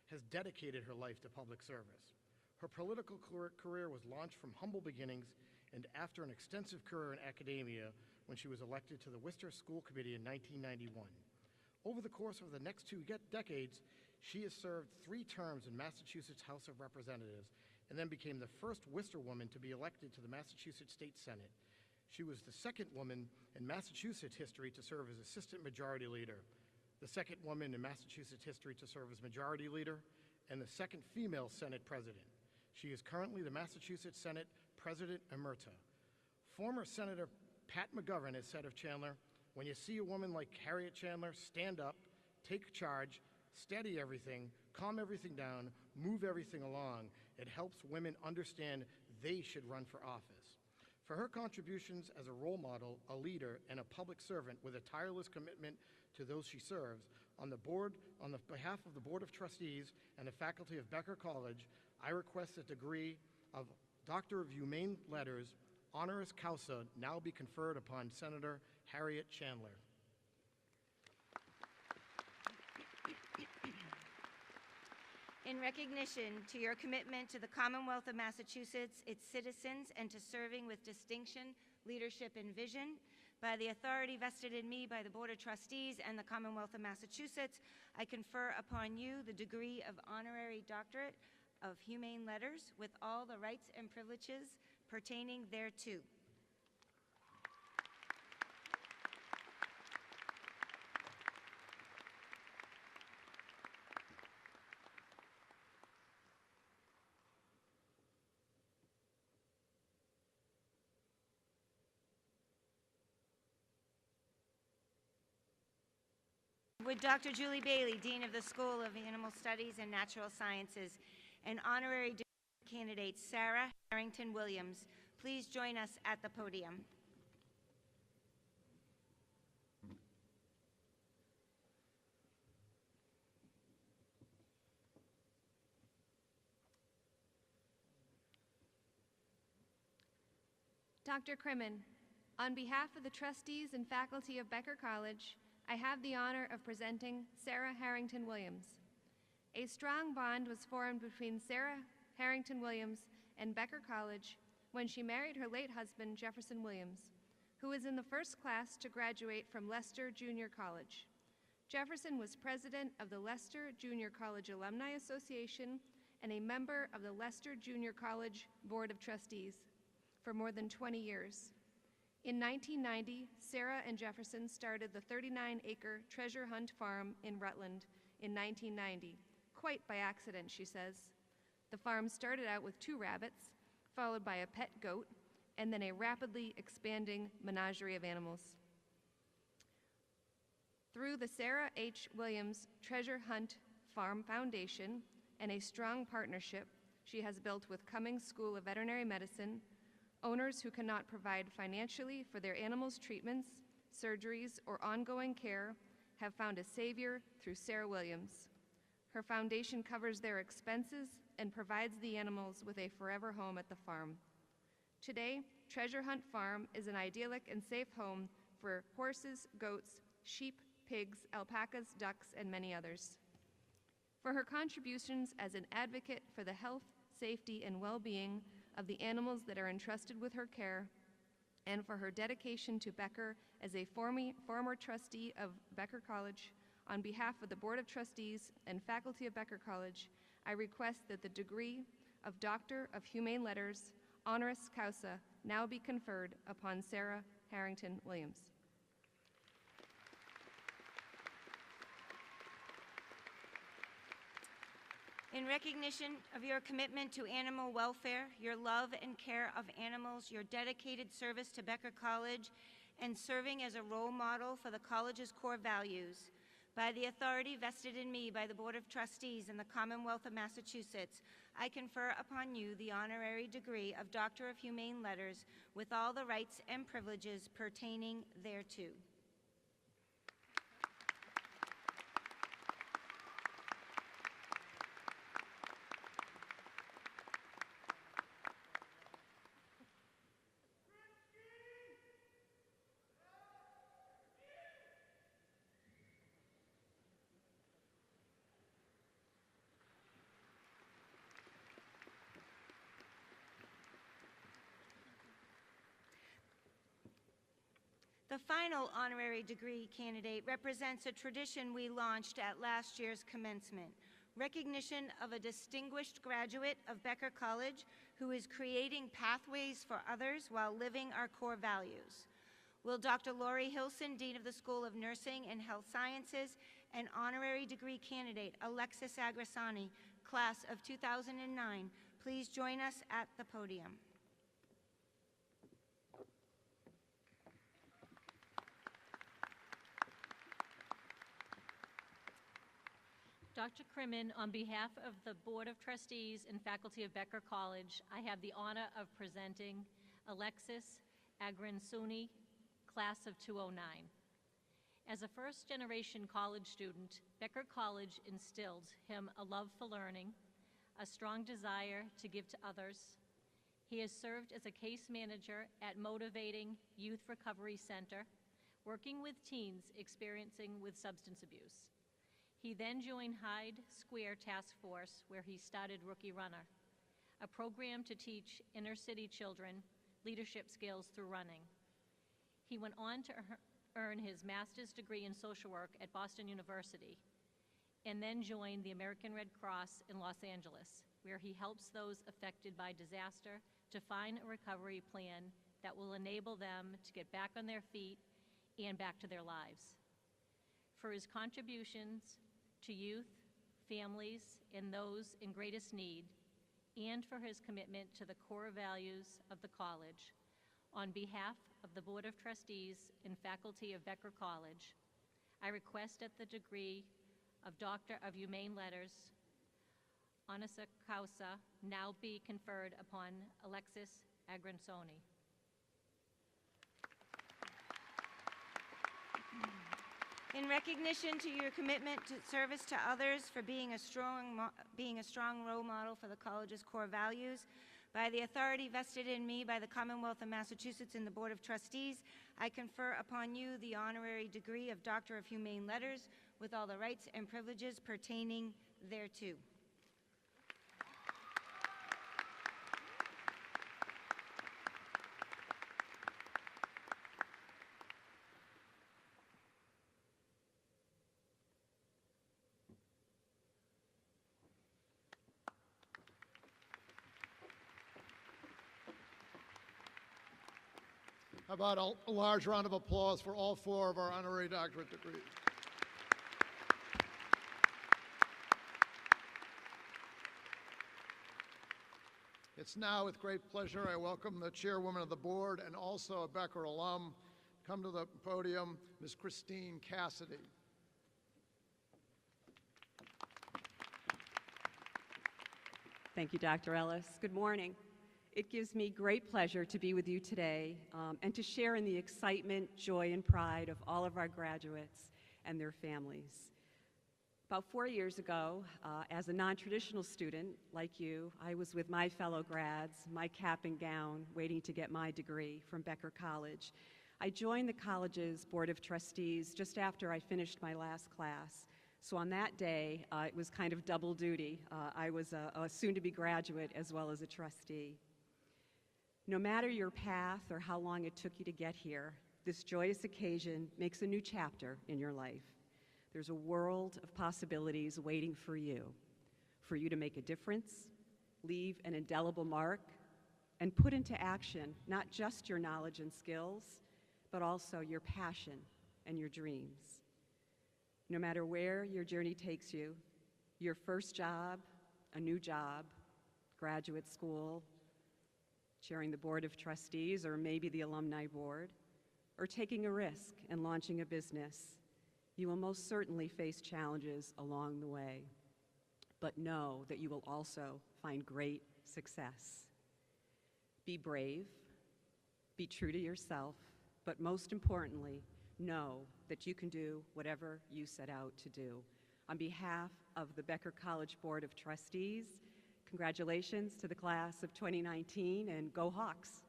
has dedicated her life to public service. Her political career was launched from humble beginnings and after an extensive career in academia when she was elected to the Worcester School Committee in 1991. Over the course of the next 2 decades, she has served 3 terms in Massachusetts House of Representatives and then became the first Worcester woman to be elected to the Massachusetts State Senate. She was the second woman in Massachusetts history to serve as Assistant Majority Leader, the second woman in Massachusetts history to serve as Majority Leader, and the second female Senate President. She is currently the Massachusetts Senate President Emerita. Former Senator Pat McGovern has said of Chandler, "When you see a woman like Harriet Chandler, stand up, take charge, steady everything, calm everything down, move everything along. It helps women understand they should run for office." For her contributions as a role model, a leader, and a public servant with a tireless commitment to those she serves, on behalf of the Board of Trustees and the faculty of Becker College, I request the degree of Doctor of Humane Letters, honoris causa, now be conferred upon Senator Harriet Chandler. In recognition to your commitment to the Commonwealth of Massachusetts, its citizens, and to serving with distinction, leadership, and vision, by the authority vested in me by the Board of Trustees and the Commonwealth of Massachusetts, I confer upon you the degree of Honorary Doctorate of Humane Letters with all the rights and privileges pertaining thereto. Would Dr. Julie Bailey, Dean of the School of Animal Studies and Natural Sciences, and honorary degree candidate Sarah Harrington Williams. Please join us at the podium. Dr. Crimmin, on behalf of the trustees and faculty of Becker College, I have the honor of presenting Sarah Harrington Williams. A strong bond was formed between Sarah Harrington Williams and Becker College when she married her late husband, Jefferson Williams, who was in the first class to graduate from Leicester Junior College. Jefferson was president of the Leicester Junior College Alumni Association and a member of the Leicester Junior College Board of Trustees for more than 20 years. In 1990, Sarah and Jefferson started the 39-acre Treasure Hunt Farm in Rutland in 1990, quite by accident, she says. The farm started out with 2 rabbits, followed by a pet goat, and then a rapidly expanding menagerie of animals. Through the Sarah H. Williams Treasure Hunt Farm Foundation and a strong partnership she has built with Cummings School of Veterinary Medicine, owners who cannot provide financially for their animals' treatments, surgeries, or ongoing care have found a savior through Sarah Williams. Her foundation covers their expenses and provides the animals with a forever home at the farm. Today, Treasure Hunt Farm is an idyllic and safe home for horses, goats, sheep, pigs, alpacas, ducks, and many others. For her contributions as an advocate for the health, safety, and well-being of the animals that are entrusted with her care, and for her dedication to Becker as a former trustee of Becker College, on behalf of the Board of Trustees and faculty of Becker College, I request that the degree of Doctor of Humane Letters, honoris causa, now be conferred upon Sarah Harrington Williams. In recognition of your commitment to animal welfare, your love and care of animals, your dedicated service to Becker College, and serving as a role model for the college's core values, by the authority vested in me by the Board of Trustees in the Commonwealth of Massachusetts, I confer upon you the honorary degree of Doctor of Humane Letters with all the rights and privileges pertaining thereto. The final honorary degree candidate represents a tradition we launched at last year's commencement, recognition of a distinguished graduate of Becker College who is creating pathways for others while living our core values. Will Dr. Lori Hilson, Dean of the School of Nursing and Health Sciences, and honorary degree candidate Alexis Agrasani, class of 2009, please join us at the podium. Dr. Crimmin, on behalf of the Board of Trustees and faculty of Becker College, I have the honor of presenting Alexis Agransuni, class of 2009. As a first-generation college student, Becker College instilled him a love for learning, a strong desire to give to others. He has served as a case manager at Motivating Youth Recovery Center, working with teens experiencing with substance abuse. He then joined Hyde Square Task Force, where he started Rookie Runner, a program to teach inner-city children leadership skills through running. He went on to earn his master's degree in social work at Boston University, and then joined the American Red Cross in Los Angeles, where he helps those affected by disaster to find a recovery plan that will enable them to get back on their feet and back to their lives. For his contributions to youth, families, and those in greatest need, and for his commitment to the core values of the college, on behalf of the Board of Trustees and faculty of Becker College, I request at the degree of Doctor of Humane Letters, honoris causa now be conferred upon Alexis Agransoni. In recognition to your commitment to service to others for being a strong role model for the college's core values, by the authority vested in me by the Commonwealth of Massachusetts and the Board of Trustees, I confer upon you the honorary degree of Doctor of Humane Letters with all the rights and privileges pertaining thereto. How about a large round of applause for all four of our honorary doctorate degrees? It's now with great pleasure I welcome the chairwoman of the board and also a Becker alum. Come to the podium, Ms. Christine Cassidy. Thank you, Dr. Ellis. Good morning. It gives me great pleasure to be with you today and to share in the excitement, joy, and pride of all of our graduates and their families. About 4 years ago, as a non-traditional student like you, I was with my fellow grads, my cap and gown, waiting to get my degree from Becker College. I joined the college's Board of Trustees just after I finished my last class. So on that day, it was kind of double duty. I was a soon-to-be graduate as well as a trustee. No matter your path or how long it took you to get here, this joyous occasion makes a new chapter in your life. There's a world of possibilities waiting for you to make a difference, leave an indelible mark, and put into action not just your knowledge and skills, but also your passion and your dreams. No matter where your journey takes you, your first job, a new job, graduate school, chairing the Board of Trustees, or maybe the Alumni Board, or taking a risk and launching a business, you will most certainly face challenges along the way. But know that you will also find great success. Be brave, be true to yourself, but most importantly, know that you can do whatever you set out to do. On behalf of the Becker College Board of Trustees, congratulations to the class of 2019, and go Hawks.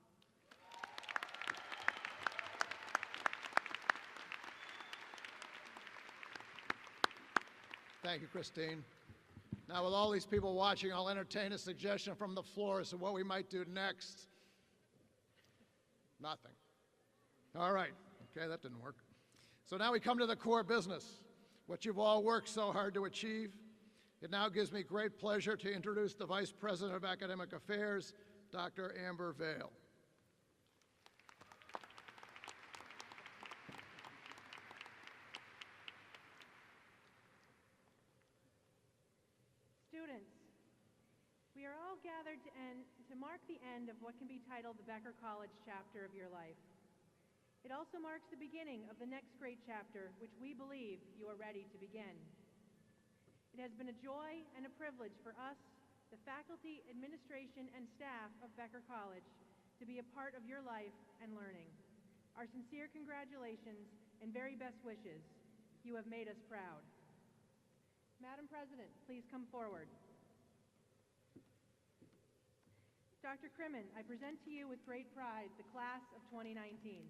Thank you, Christine. Now, with all these people watching, I'll entertain a suggestion from the floor as to what we might do next. Nothing. All right. Okay, that didn't work. So now we come to the core business, what you've all worked so hard to achieve. It now gives me great pleasure to introduce the Vice President of Academic Affairs, Dr. Amber Vail. Students, we are all gathered to mark the end of what can be titled the Becker College chapter of your life. It also marks the beginning of the next great chapter, which we believe you are ready to begin. It has been a joy and a privilege for us, the faculty, administration, and staff of Becker College, to be a part of your life and learning. Our sincere congratulations and very best wishes. You have made us proud. Madam President, please come forward. Dr. Crimmin, I present to you with great pride the class of 2019.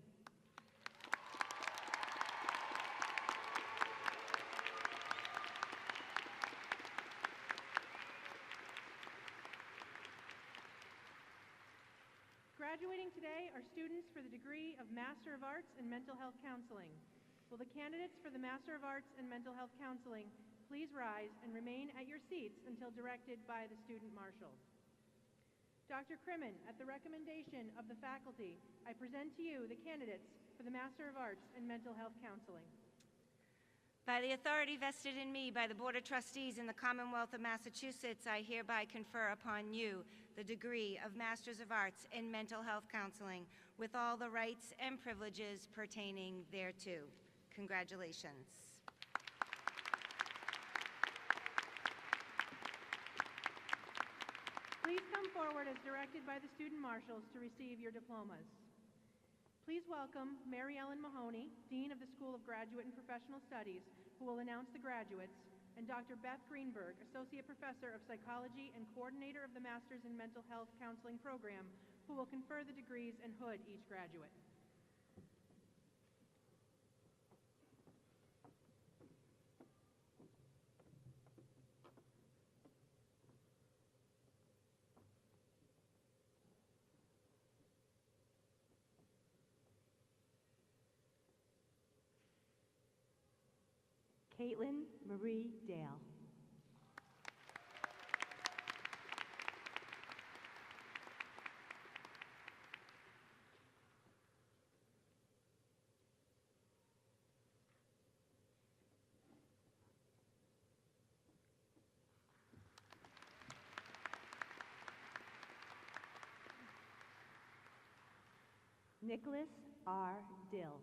Graduating today are students for the degree of Master of Arts in Mental Health Counseling. Will the candidates for the Master of Arts in Mental Health Counseling please rise and remain at your seats until directed by the student marshal. Dr. Crimmin, at the recommendation of the faculty, I present to you the candidates for the Master of Arts in Mental Health Counseling. By the authority vested in me by the Board of Trustees in the Commonwealth of Massachusetts, I hereby confer upon you the degree of Masters of Arts in Mental Health Counseling with all the rights and privileges pertaining thereto. Congratulations. Please come forward as directed by the student marshals to receive your diplomas. Please welcome Mary Ellen Mahoney, Dean of the School of Graduate and Professional Studies, who will announce the graduates, and Dr. Beth Greenberg, Associate Professor of Psychology and Coordinator of the Masters in Mental Health Counseling Program, who will confer the degrees and hood each graduate. Caitlin Marie Dale. Nicholas R. Dill.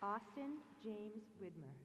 Austin James Widmer.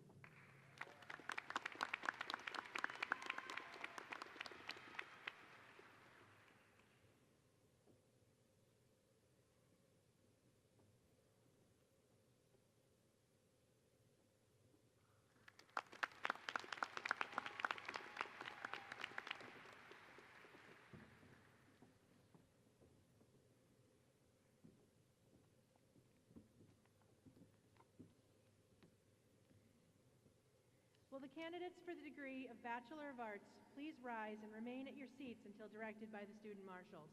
Will the candidates for the degree of Bachelor of Arts please rise and remain at your seats until directed by the student marshals.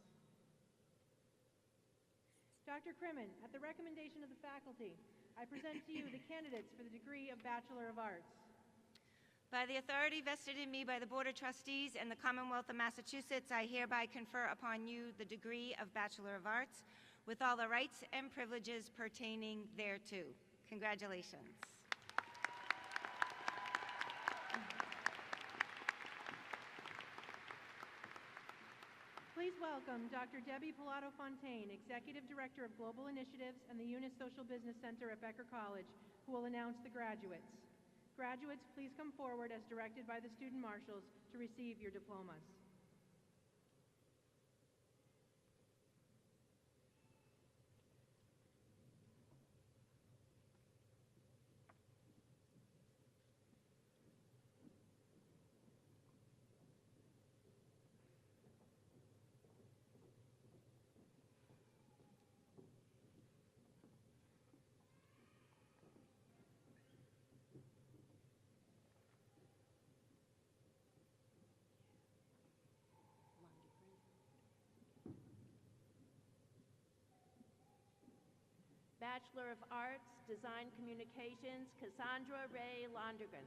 Dr. Crimmin, at the recommendation of the faculty, I present to you the candidates for the degree of Bachelor of Arts. By the authority vested in me by the Board of Trustees and the Commonwealth of Massachusetts, I hereby confer upon you the degree of Bachelor of Arts with all the rights and privileges pertaining thereto. Congratulations. Please welcome Dr. Debbie Pilato-Fontaine, Executive Director of Global Initiatives and the Unis Social Business Center at Becker College, who will announce the graduates. Graduates, please come forward as directed by the student marshals to receive your diplomas. Bachelor of Arts, Design Communications, Cassandra Ray Londergan.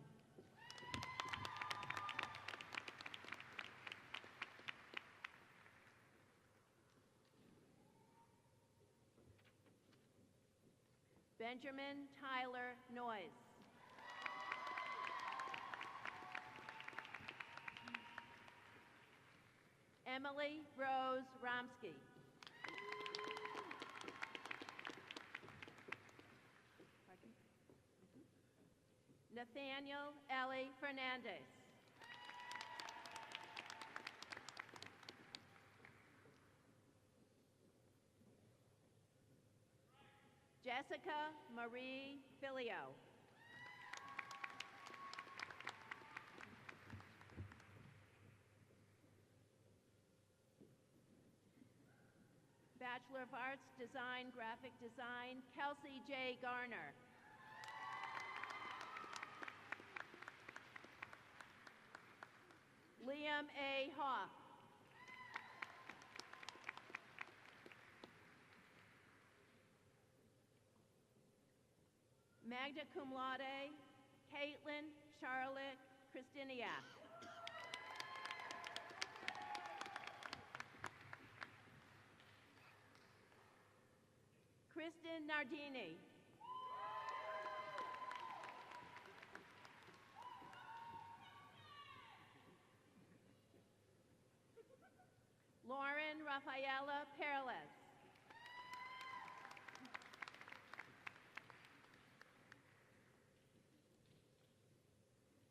Benjamin Tyler Noyes. Emily Rose Romsky. Nathaniel Ellie Fernandez. Jessica Marie Filio. Bachelor of Arts, Design, Graphic Design, Kelsey J. Garner. Liam A. Hoff. Magna cum laude, Caitlin Charlotte Christiniak. Kristen Nardini. Lauren Rafaela Perez.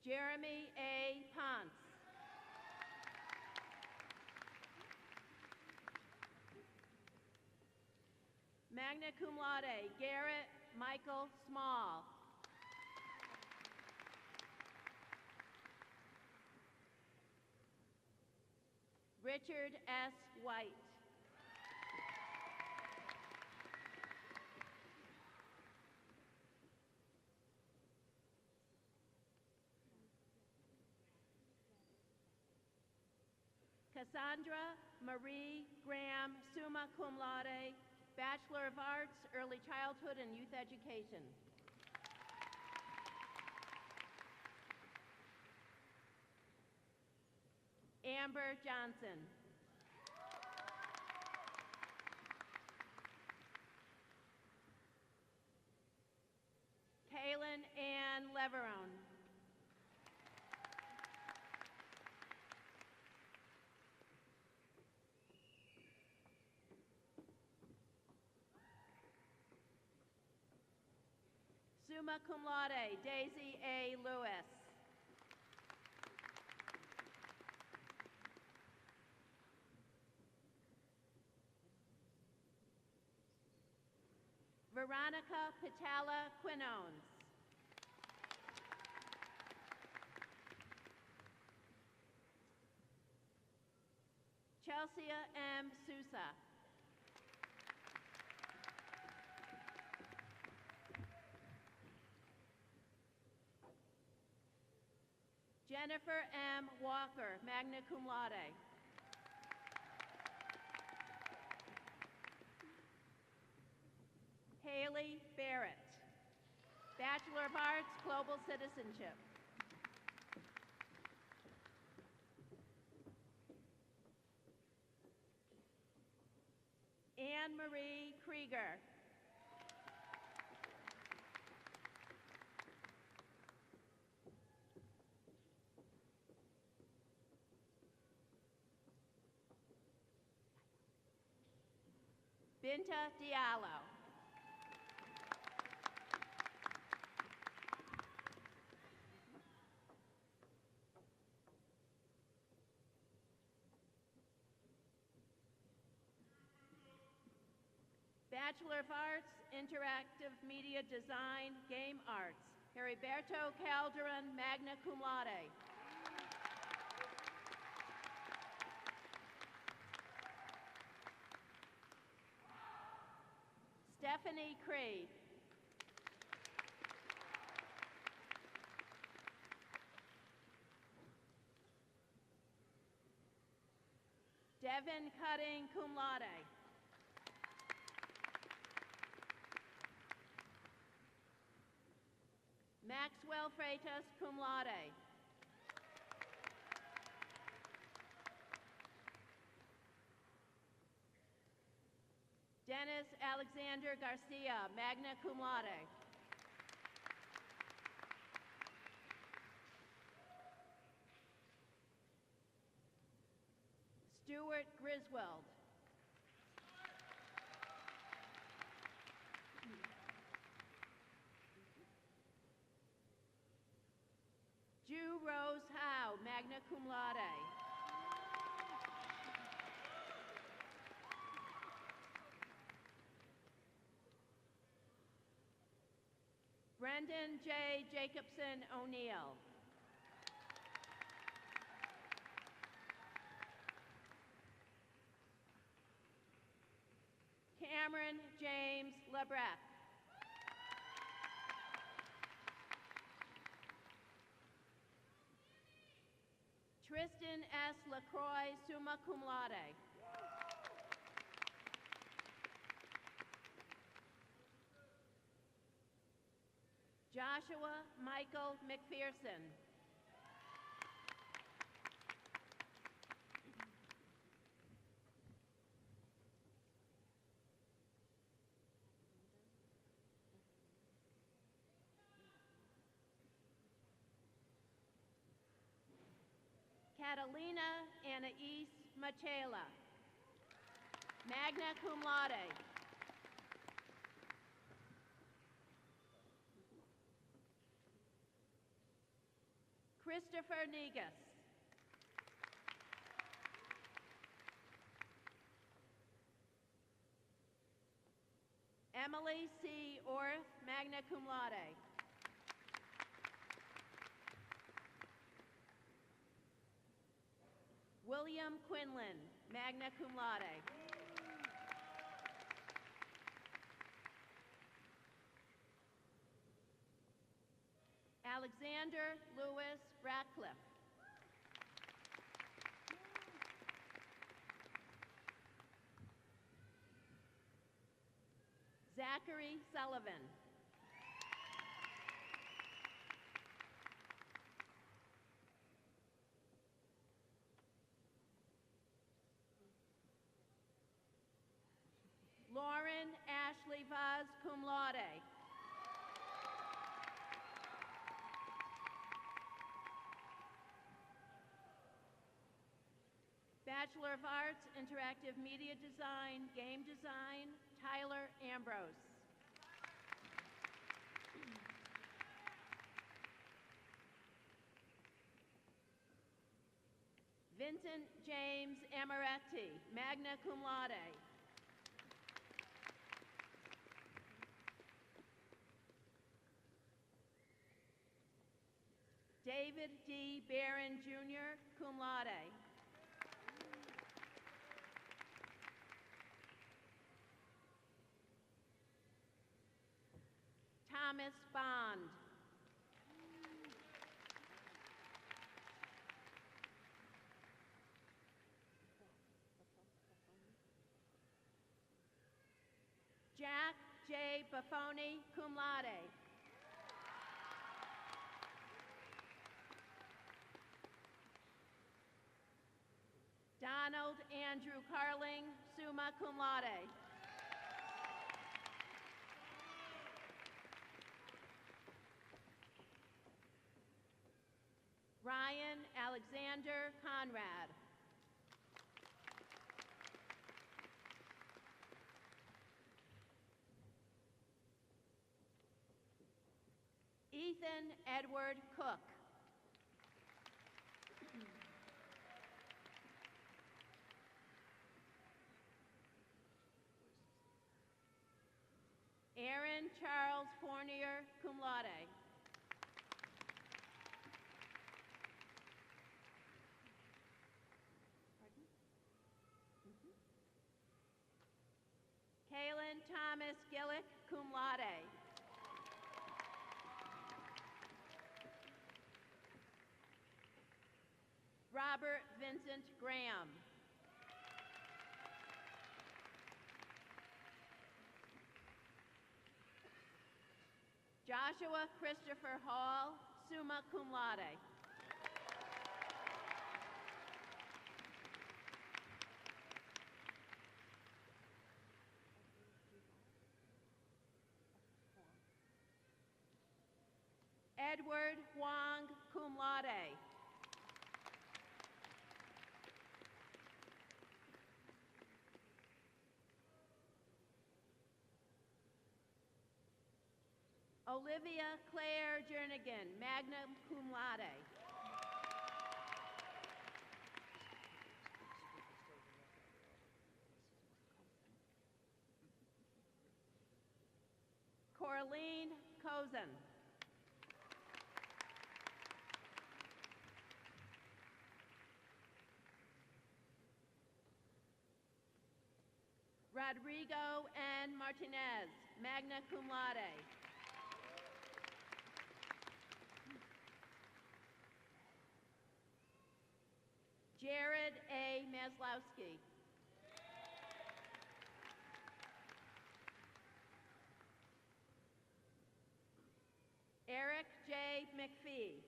Jeremy A. Ponce. Magna cum laude, Garrett Michael Small. Richard S. White. Cassandra Marie Graham, summa cum laude, Bachelor of Arts, Early Childhood and Youth Education. Amber Johnson. Kaylin Ann Leverone. Summa cum laude, Daisy A. Lewis. Veronica Patala Quinones. Chelsea M. Sousa. Jennifer M. Walker, magna cum laude. Haley Barrett, Bachelor of Arts, Global Citizenship. Anne Marie Krieger. Binta Diallo. Bachelor of Arts, Interactive Media Design, Game Arts, Heriberto Calderon, magna cum laude. Stephanie Cree. Devin Cutting, cum laude. Maxwell Freitas, cum laude. Dennis Alexander Garcia, magna cum laude. Stuart Griswold. Ju Rose Howe, magna cum laude. Brendan J. Jacobson O'Neill. Cameron James Lebrecht. Tristan S. LaCroix, summa cum laude. Joshua Michael McPherson. Catalina Anais Machela. Magna cum laude. Christopher Negus. Emily C. Orth, magna cum laude. William Quinlan, magna cum laude. Alexander Lewis Ratcliffe. Zachary Sullivan. Lauren Ashley Vaz, cum laude. Bachelor of Arts, Interactive Media Design, Game Design, Tyler Ambrose. Vincent James Amaretti, magna cum laude. David D. Barron, Jr., cum laude. Thomas Bond. Jack J. Buffoni, cum laude. Donald Andrew Carling, summa cum laude. Ryan Alexander Conrad. Ethan Edward Cook. Aaron Charles Fournier, cum laude. Kaylin Thomas Gillick, cum laude. Robert Vincent Graham. Joshua Christopher Hall, summa cum laude. Edward Huang, cum laude. Olivia Claire Jernigan, magna cum laude. Corleen Cozen. Rodrigo N. Martinez, magna cum laude. Jared A. Maslowski. Eric J. McPhee.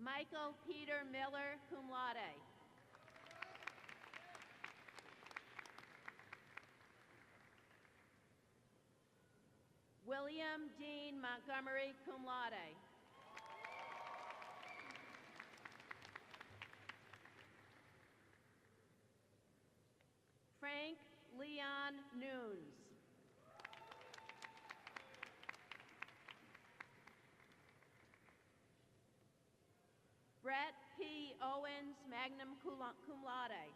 Michael Peter Miller, cum laude. William Dean Montgomery, cum laude. Frank Leon Nunes. Brett P. Owens, magna cum laude.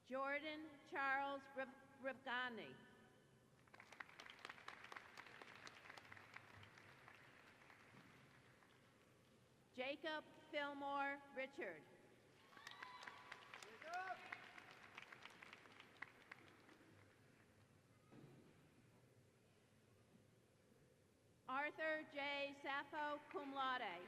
Jordan Charles Rivgani. Jacob Fillmore Richard. Arthur J. Sappho, cum laude.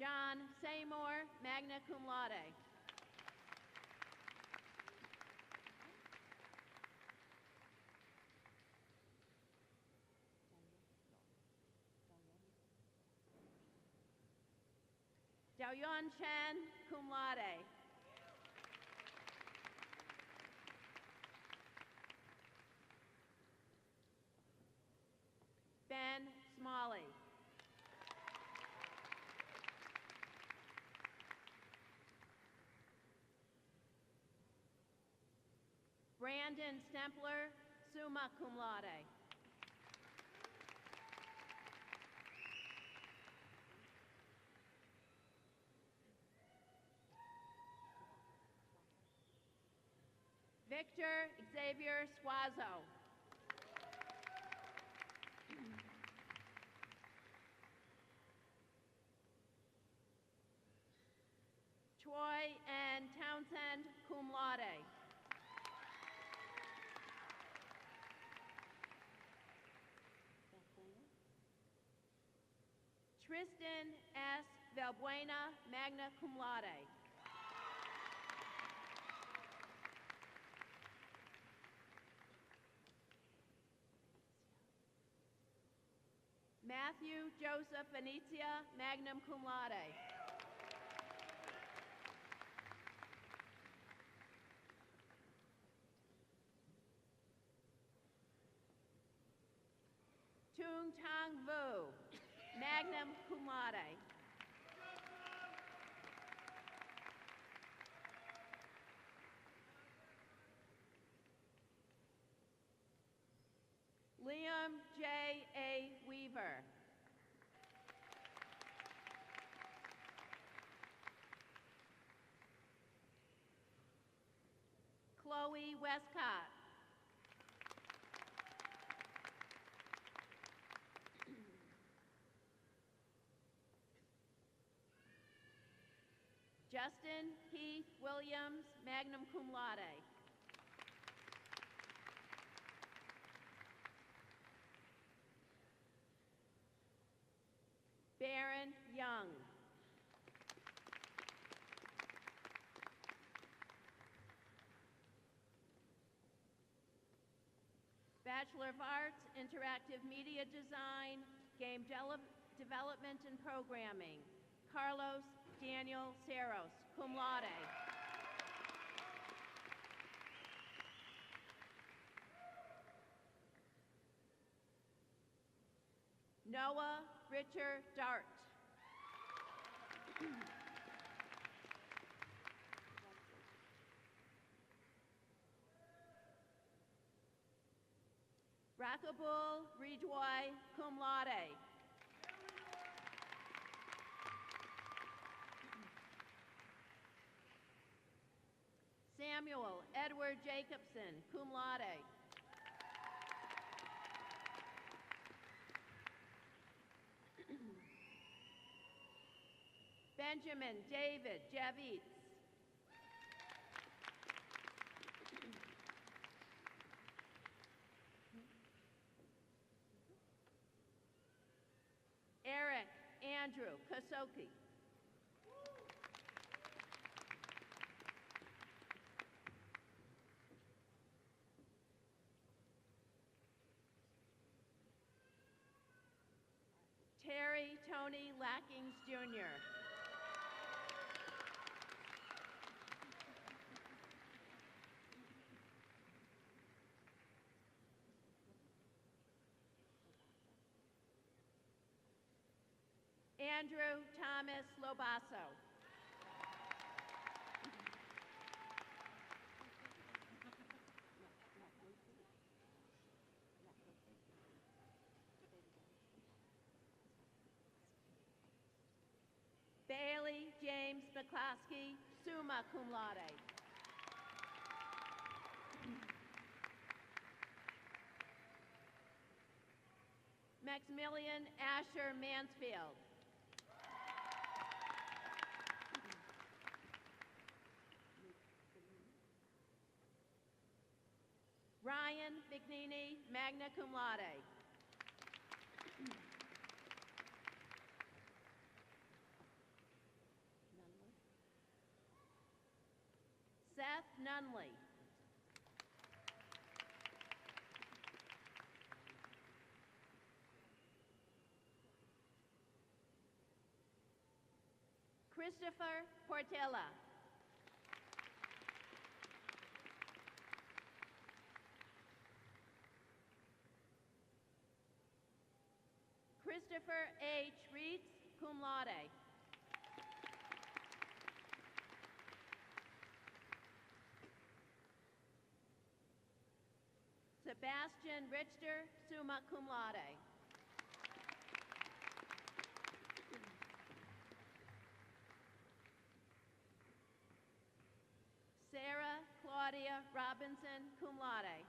John Seymour, magna cum laude. Daoyuan Chen, cum laude. Ben Smalley. Brandon Stempler, summa cum laude. Victor Xavier Suazo. Troy N. Townsend, cum laude. Tristan S. Valbuena, magna cum laude. Matthew Joseph Venezia, magna cum laude. Tung Tang Vu, magna cum laude. Liam J. A. Weaver. Chloe Westcott. Justin Heath Williams, magna cum laude. Baron Young. Bachelor of Arts, Interactive Media Design, Game Development and Programming. Carlos Daniel Ceros, cum laude. Noah Richard Dart. Rakabul Ridwai, cum laude. Samuel Edward Jacobson, cum laude. Benjamin David Javits. Eric Andrew Kasoki. Tony Lackings, Jr. Andrew Thomas Lobasso. Bailey James McCloskey, summa cum laude. Maximilian Asher Mansfield. Ryan McNeely, magna cum laude. Seth Nunley. Christopher Portella. Christopher H. Reitz, cum laude. Sebastian Richter, summa cum laude. Sarah Claudia Robinson, cum laude.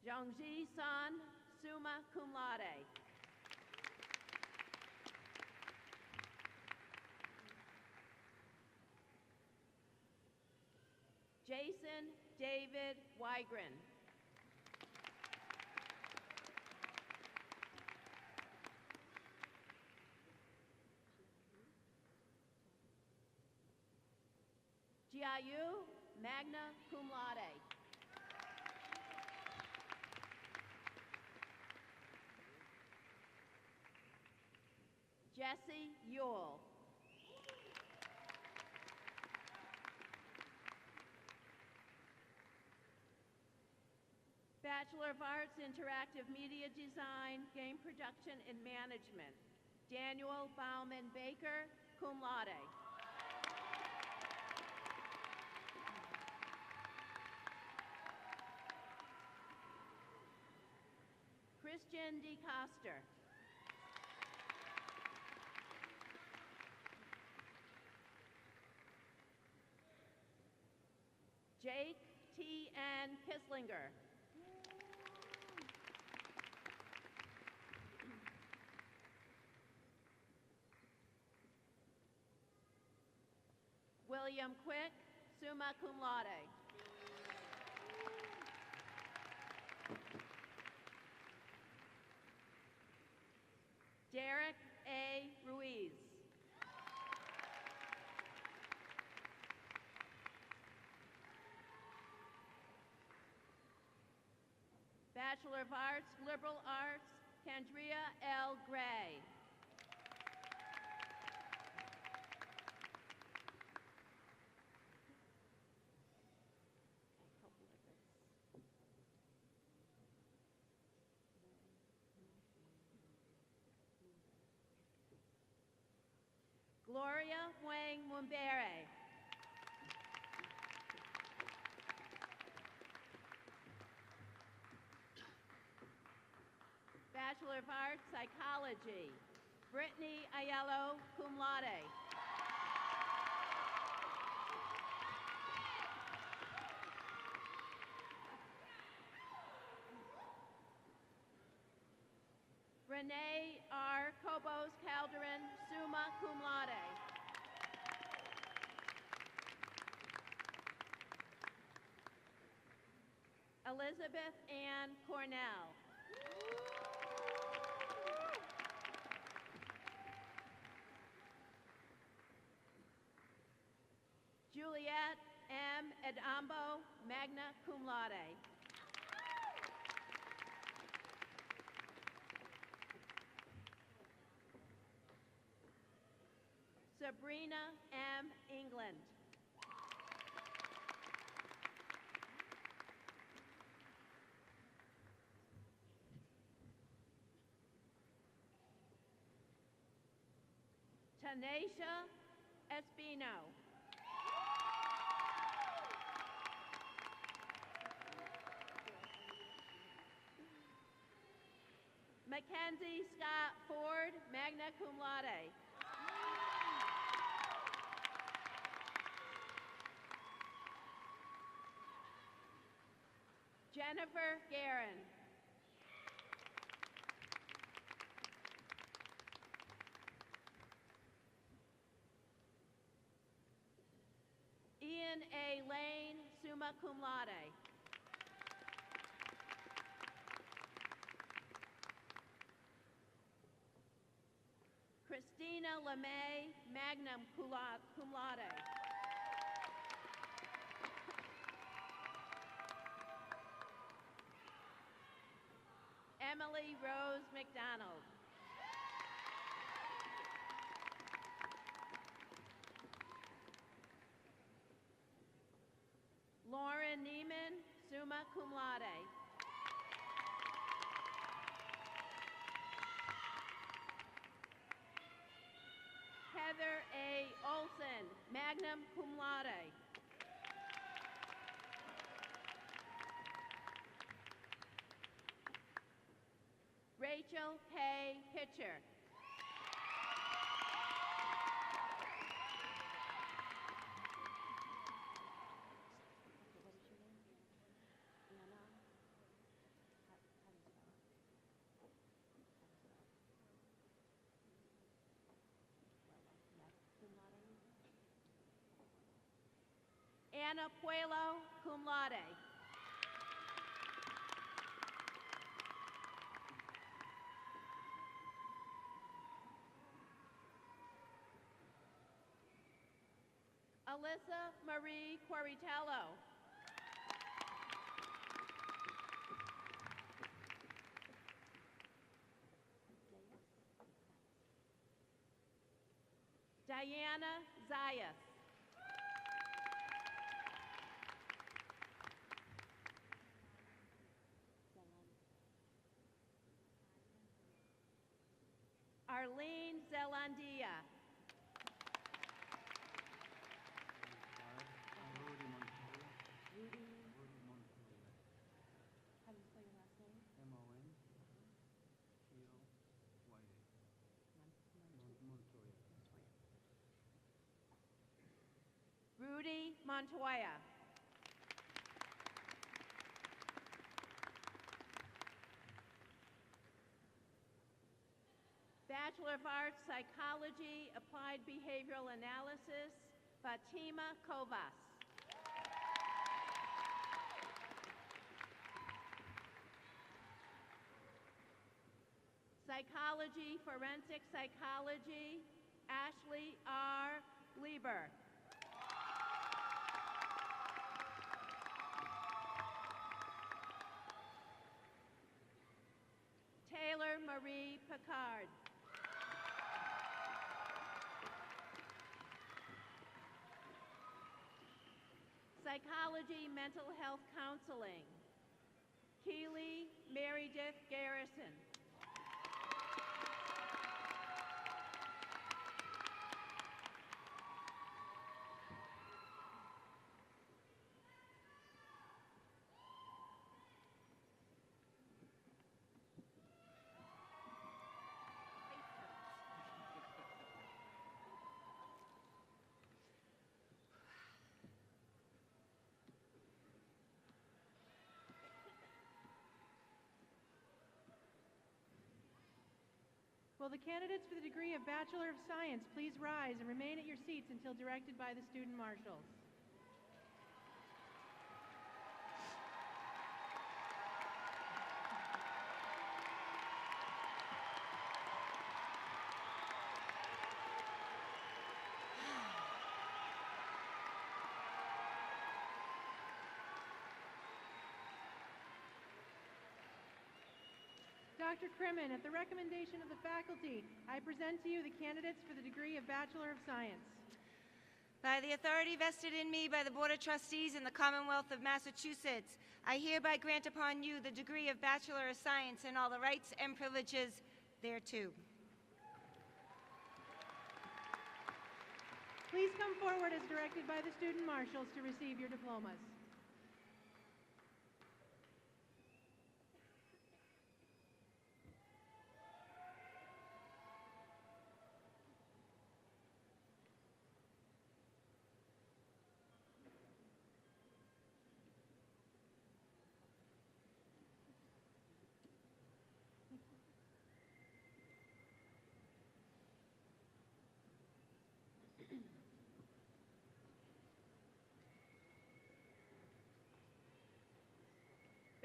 Zhongji San, summa cum laude. Jason David Wygren. Jiayu, magna cum laude. Jesse Yule. Bachelor of Arts, Interactive Media Design, Game Production and Management. Daniel Bauman Baker, cum laude. Christian DeCoster. Jake T.N. Kisslinger. William Quick, summa cum laude. Derek A. Ruiz. Bachelor of Arts, Liberal Arts, Candria L. Gray. Gloria Wang Mumbere. Bachelor of Arts, Psychology. Brittany Aiello, cum laude. Renee R. Cobos Calderon, summa cum laude. Elizabeth Ann Cornell. Juliet Edambo, magna cum laude. Sabrina M. England. Tanisha Espino. Mackenzie Scott Ford, magna cum laude. Jennifer Guerin. Ian A. Lane, summa cum laude. Christina LeMay, magna cum laude. Emily Rose McDonald. Lauren Neiman, summa cum laude. Heather A. Olson, magna cum laude. Rachel K. Pitcher. Anna Puelo, cum laude. Alyssa Marie Quaritello. Diana Zayas. Arlene Zelandia. Rudy Montoya. Bachelor of Arts, Psychology, Applied Behavioral Analysis, Fatima Kovas. Psychology, Forensic Psychology, Ashley R. Lieber. Taylor Marie Picard. Psychology, Mental Health Counseling, Keely Meredith Garrison. Will the candidates for the degree of Bachelor of Science please rise and remain at your seats until directed by the student marshals? Dr. Crimmin, at the recommendation of the faculty, I present to you the candidates for the degree of Bachelor of Science. By the authority vested in me by the Board of Trustees in the Commonwealth of Massachusetts, I hereby grant upon you the degree of Bachelor of Science and all the rights and privileges thereto. Please come forward as directed by the student marshals to receive your diplomas.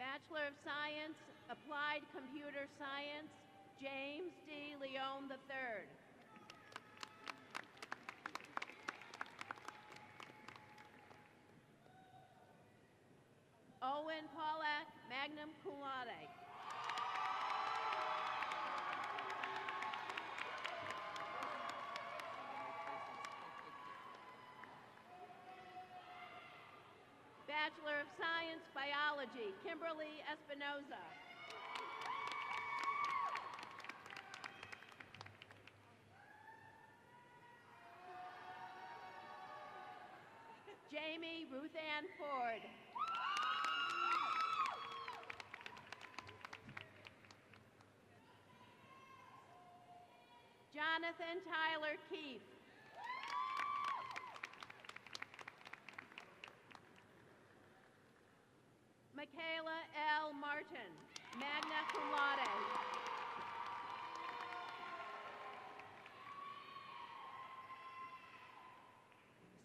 Bachelor of Science, Applied Computer Science, James D. Leone III. Owen Pollack, magna cum laude. Bachelor of Science, Biology, Kimberly Espinoza. Jamie Ruth Ann Ford. Jonathan Tyler Keefe. Michaela L. Martin, magna cum laude.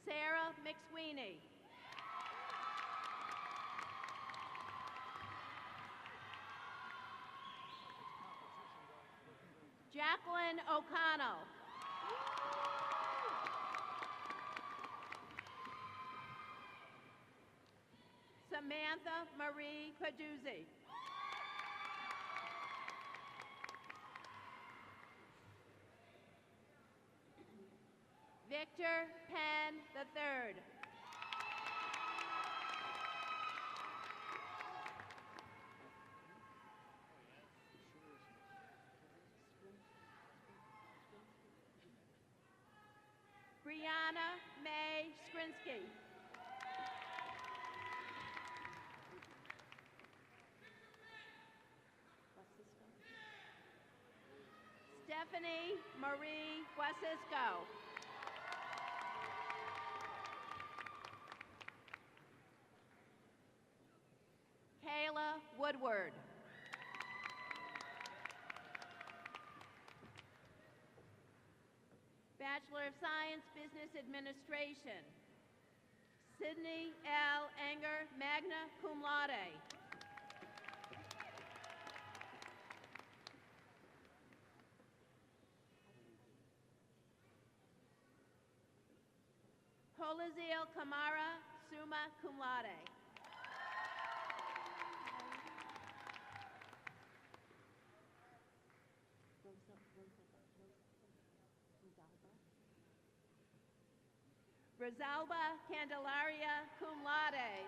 Sarah McSweeney. Jacqueline O'Connell. Samantha Marie Paduzzi. Victor Penn III. Brianna May Skrinsky. Stephanie Marie Wasisco. Kayla Woodward. Bachelor of Science, Business Administration. Sydney L. Enger, magna cum laude. Polizil Kamara, summa cum laude. Rosalba Candelaria, cum laude.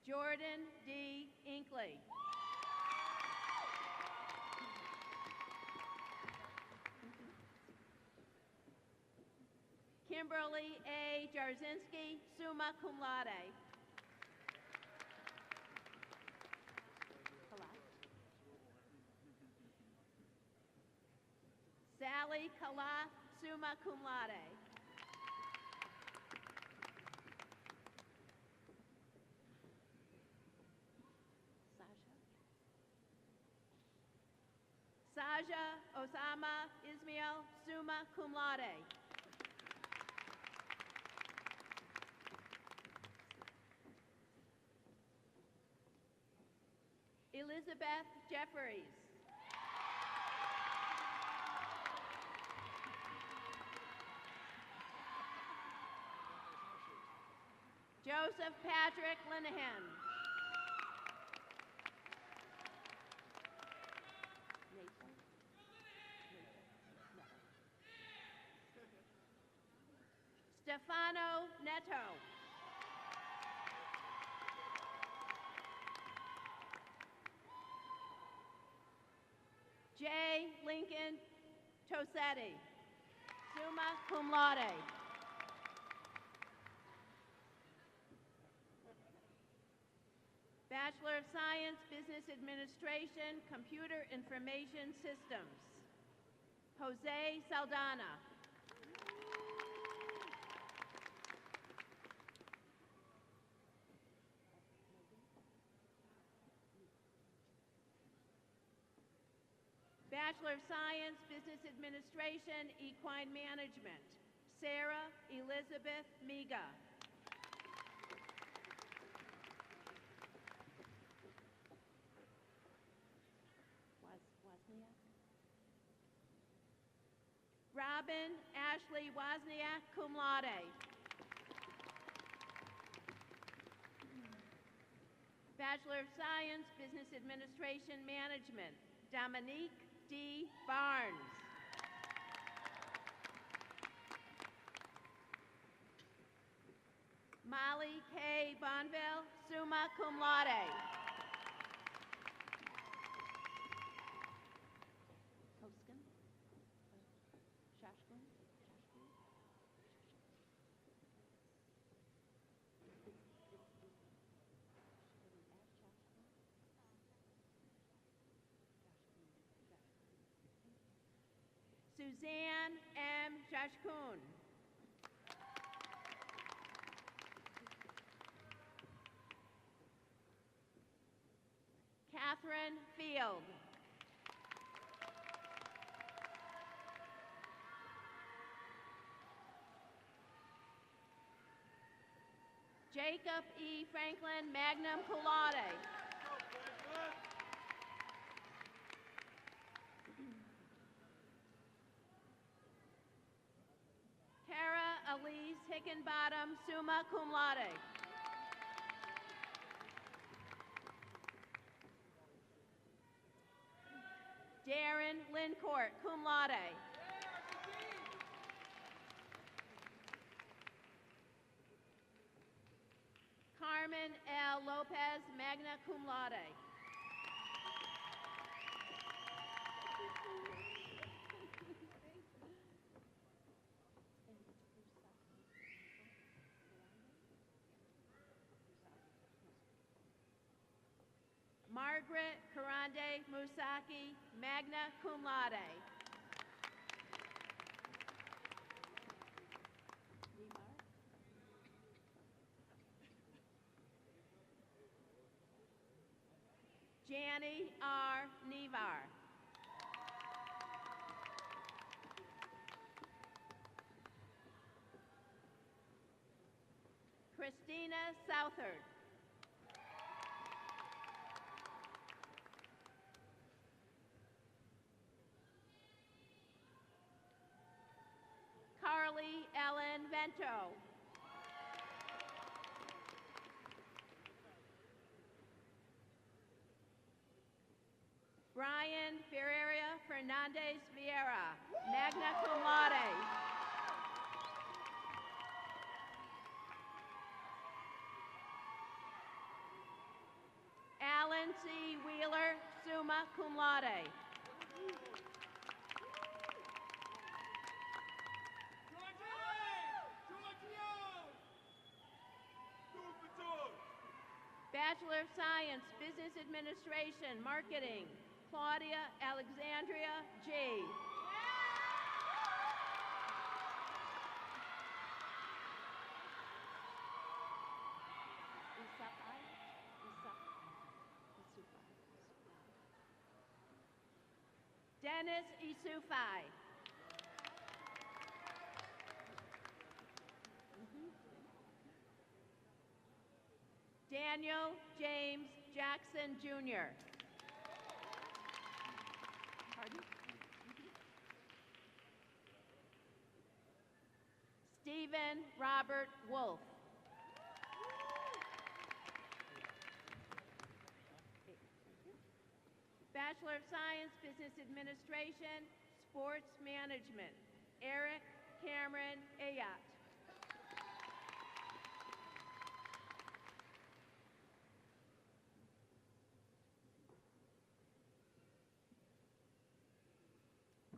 Jordan D. Inkley. Kimberly A. Jarzinski, summa cum laude. Sally Kalath, summa cum laude. Saja Osama Ismail, summa cum laude. Elizabeth Jeffries. Joseph Patrick Linehan. Stefano Neto. J. Lincoln Tosetti, summa cum laude. Bachelor of Science, Business Administration, Computer Information Systems, Jose Saldana. Bachelor of Science, Business Administration, Equine Management, Sarah Elizabeth Miga. Robin Ashley Wozniak, cum laude. Bachelor of Science, Business Administration Management, Dominique D. Barnes. Molly K. Bonville, summa cum laude. Suzanne M. Jashkun. Catherine Field. Jacob E. Franklin, magna cum laude. Kara Elise Hickenbottom, summa cum laude. Darren Lincourt, cum laude. Carmen L. Lopez, magna cum laude. Margaret Karande Musaki, magna cum laude. Janie R. Nevar. Christina Southard. Carly Ellen Vento. Brian Ferreira Fernandez Vieira, magna cum laude. Alan C. Wheeler, summa cum laude. Bachelor of Science, Business Administration, Marketing, Claudia Alexandria G. Dennis Isufai. Daniel James Jackson, Jr. Pardon? Stephen Robert Wolf. Bachelor of Science, Business Administration, Sports Management, Eric Cameron Ayat.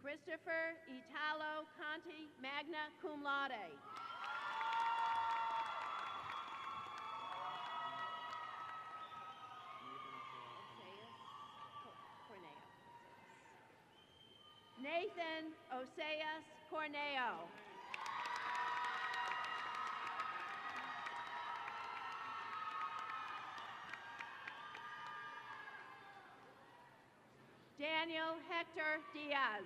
Christopher Italo Conti, magna cum laude. Nathan Oseas Corneo. Daniel Hector Diaz.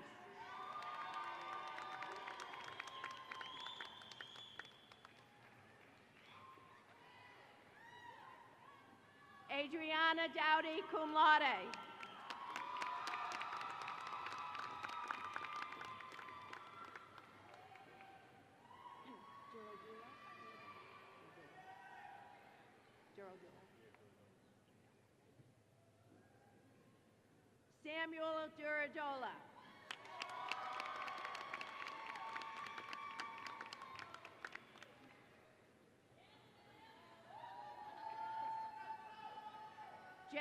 Adriana Dowdy, cum laude. Samuel Duradola. J.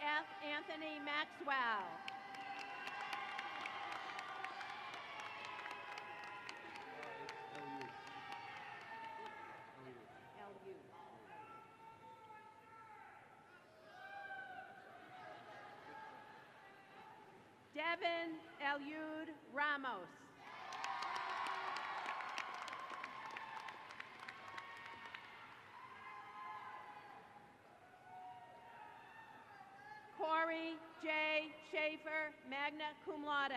F. Anthony Maxwell. Devin Eliud Ramos. Corey J. Schaefer, magna cum laude.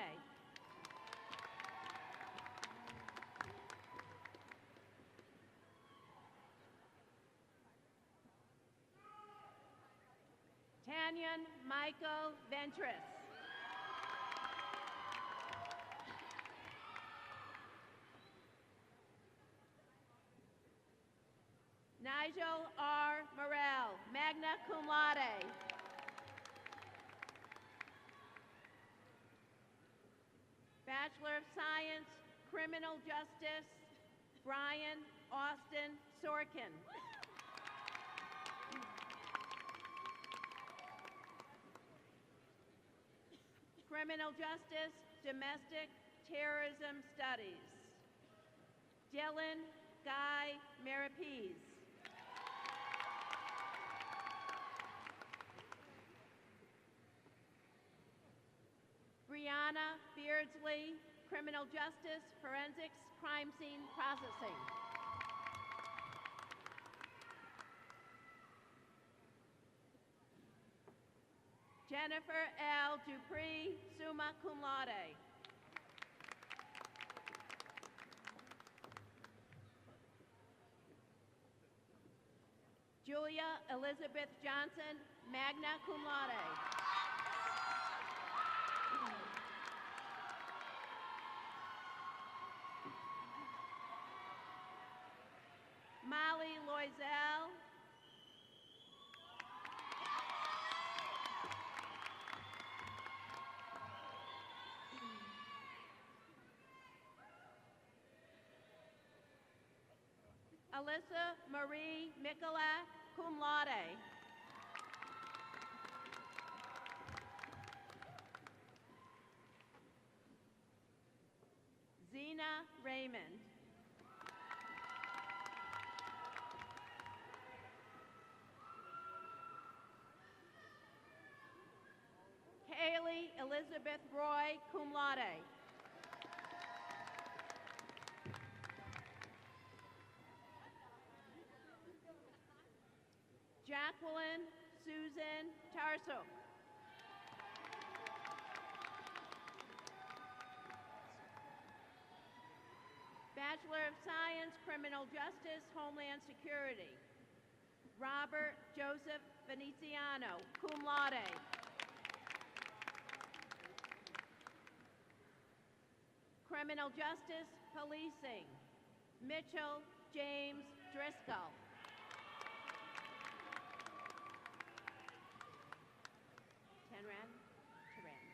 Tanyan Michael Ventris. Nigel R. Morel, magna cum laude. Bachelor of Science, Criminal Justice, Brian Austin Sorkin. Criminal Justice, Domestic Terrorism Studies, Dylan Guy Marapiz. Brianna Beardsley, Criminal Justice, Forensics, Crime Scene Processing. Jennifer L. Dupree, summa cum laude. Julia Elizabeth Johnson, magna cum laude. Molly Loisel. Alyssa Marie Mikulak, cum laude. Zena Raymond. Kaylee Elizabeth Roy, cum laude. Jacqueline Susan Tarsuk. Bachelor of Science, Criminal Justice, Homeland Security. Robert Joseph Veneziano, cum laude. Criminal Justice, Policing. Mitchell James Driscoll. Tenran Taran.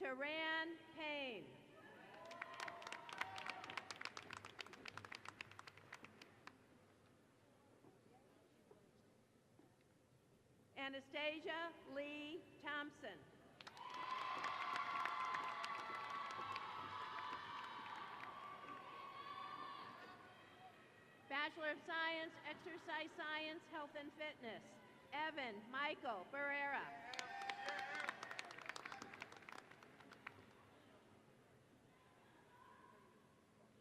Taran Payne. Anastasia Lee Thompson. Bachelor of Science, Exercise Science, Health and Fitness, Evan Michael Barrera.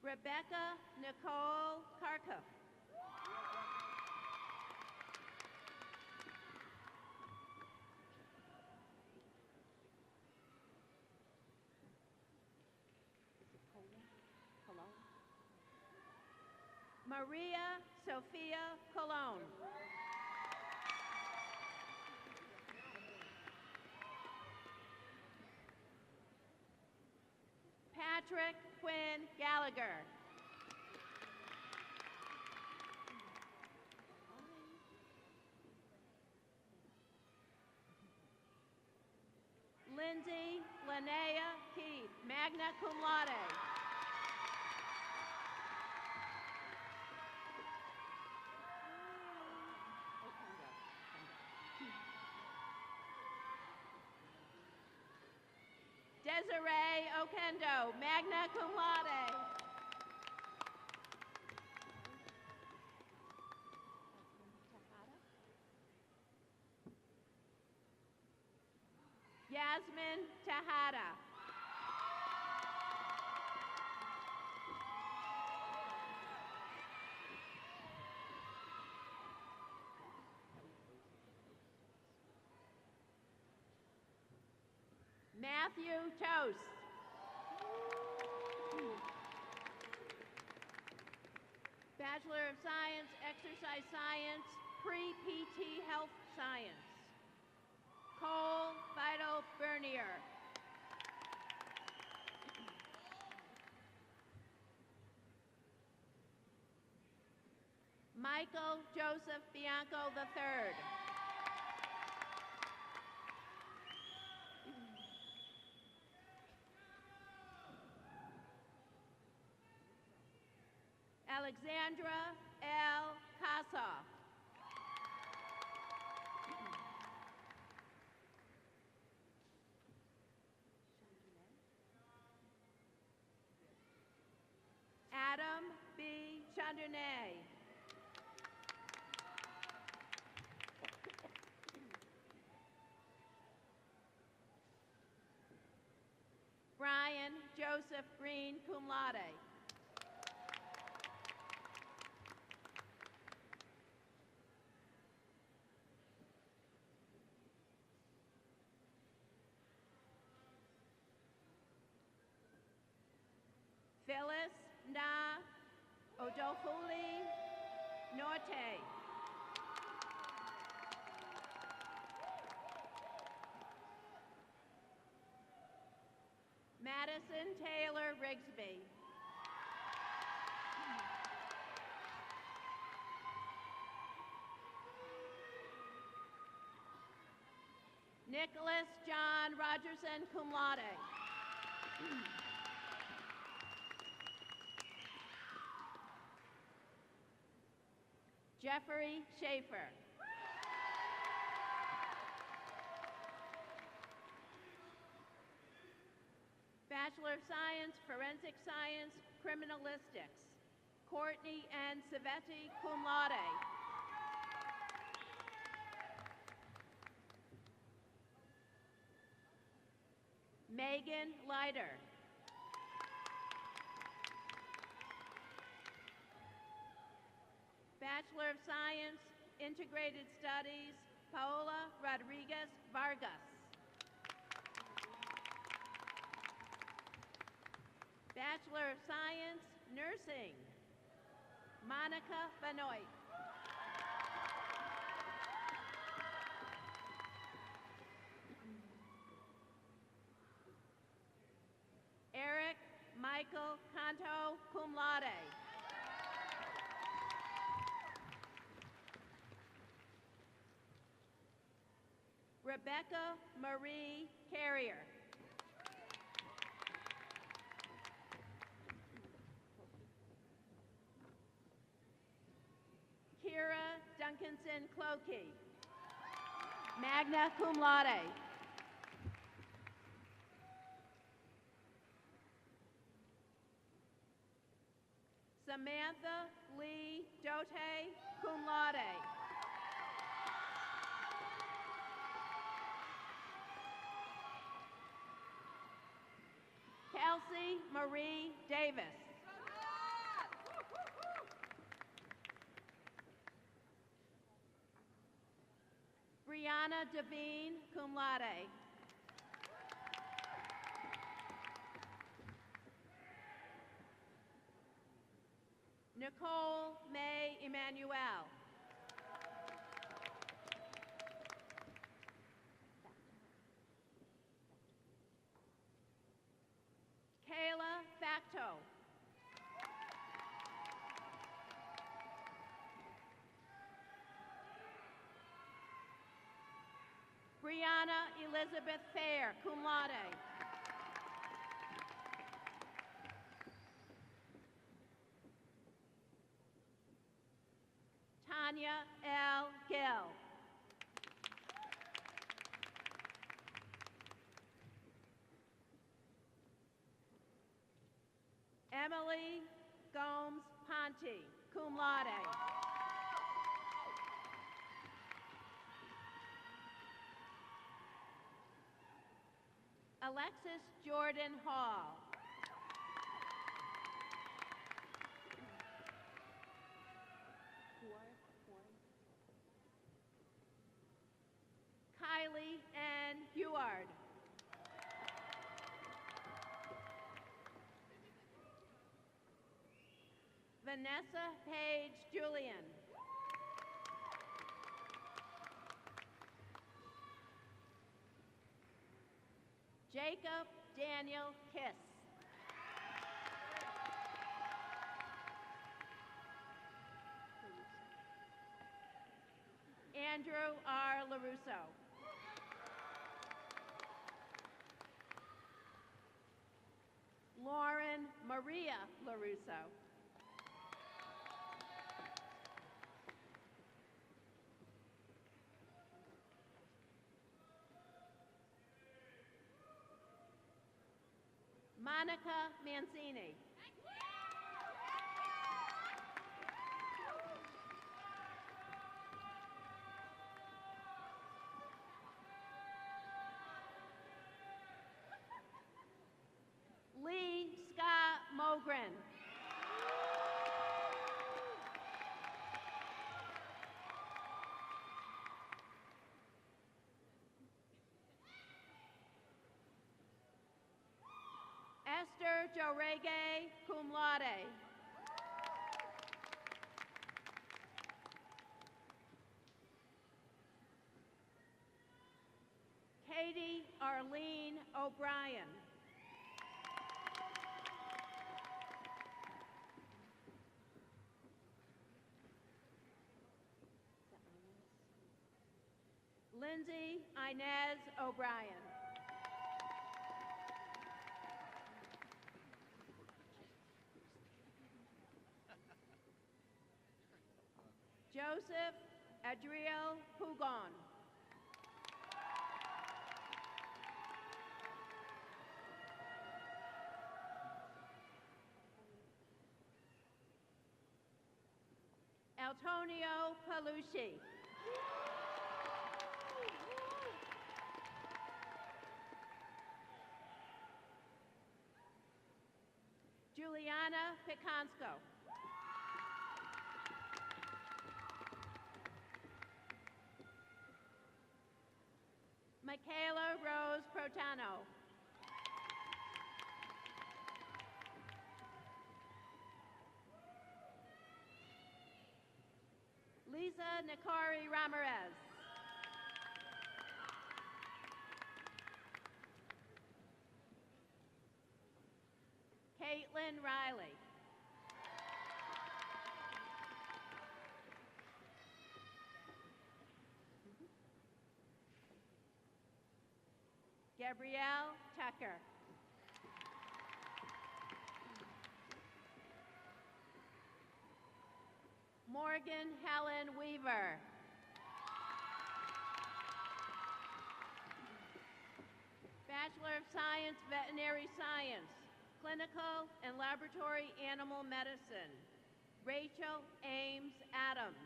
Rebecca Nicole Karkoff. Maria Sophia Colon. Patrick Quinn Gallagher. Lindsay Linnea Keith, magna cum laude. Desiree Okendo, magna cum laude. Yasmin Tahada. Matthew Toast. Bachelor of Science, Exercise Science, Pre-PT Health Science. Cole Vital Bernier. Michael Joseph Bianco III. Alexandra L. Kassoff. Adam B. Chandernay. Brian Joseph Green, cum laude. Phyllis Na Odofuli Norte. Madison Taylor Rigsby. Nicholas John Rogerson, cum laude. Jeffrey Schaefer. Bachelor of Science, Forensic Science, Criminalistics, Courtney N. Savetti, cum laude. Megan Leiter. Bachelor of Science, Integrated Studies, Paola Rodriguez Vargas. Bachelor of Science, Nursing, Monica Benoit. Eric Michael Canto, cum laude. Rebecca Marie Carrier. Vincent Clokey, magna cum laude. Samantha Lee Dote, cum laude. Kelsey Marie Davis. Brianna Devine, cum laude. Nicole May Emanuel. Kayla Facto. Brianna Elizabeth Fair, cum laude. Tanya L. Gill. Emily Gomes Ponte, cum laude. Alexis Jordan Hall. Kylie Ann Heward. Vanessa Page Julian. Jacob Daniel Kiss. Andrew R. LaRusso. Lauren Maria LaRusso. Monica Mancini. Lee Scott Mogren. Esther Jorege, cum laude. Katie Arlene O'Brien. Lindsay Inez O'Brien. Joseph Adriel Pugon. Antonio Palucci. Juliana Piconsko. Michaela Rose Protano. Lisa Nikari Ramirez. Caitlin Riley. Gabrielle Tucker. Morgan Helen Weaver. Bachelor of Science, Veterinary Science, Clinical and Laboratory Animal Medicine, Rachel Ames Adams.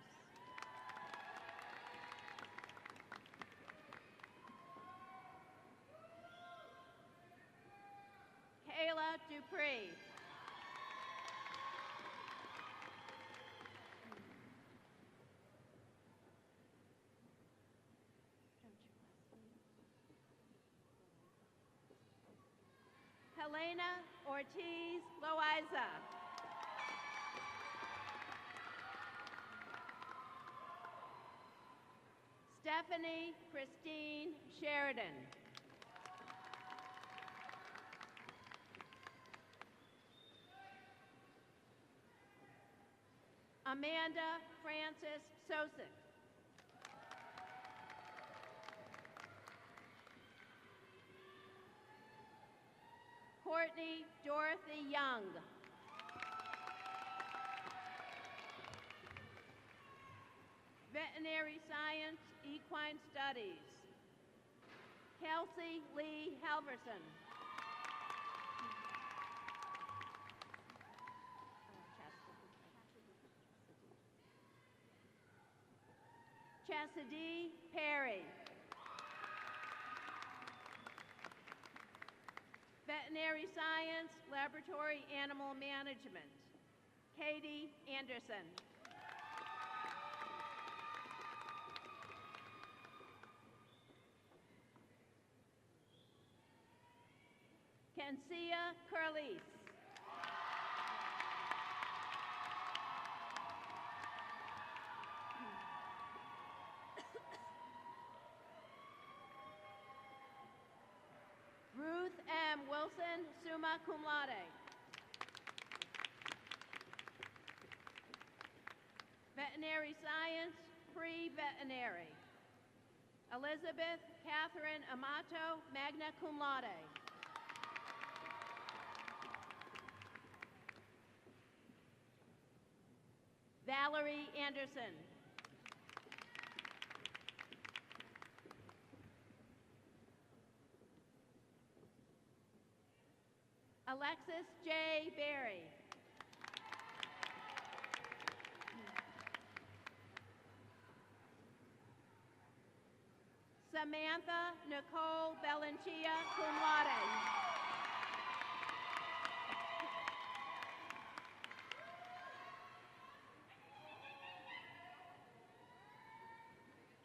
Kayla Dupree. Helena Ortiz Loaiza. Stephanie Christine Sheridan. Amanda Frances Sosik. Courtney Dorothy Young. Veterinary Science, Equine Studies, Kelsey Lee Halverson. Chastity Perry. Veterinary Science, Laboratory Animal Management, Katie Anderson. Kensia Curlis. Ruth M. Wilson, summa cum laude. Veterinary Science, pre-veterinary. Elizabeth Catherine Amato, magna cum laude. Valerie Anderson. Alexis J. Berry. Samantha Nicole Belanchia, cum laude.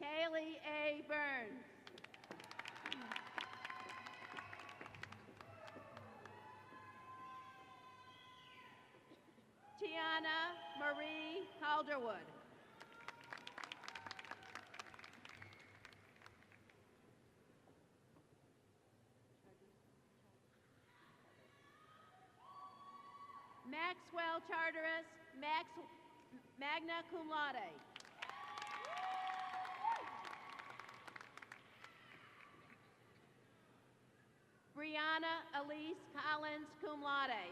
Kaylee A. Burns. Tiana Marie Calderwood. Maxwell Charteris, magna cum laude. Brianna Elise Collins, cum laude.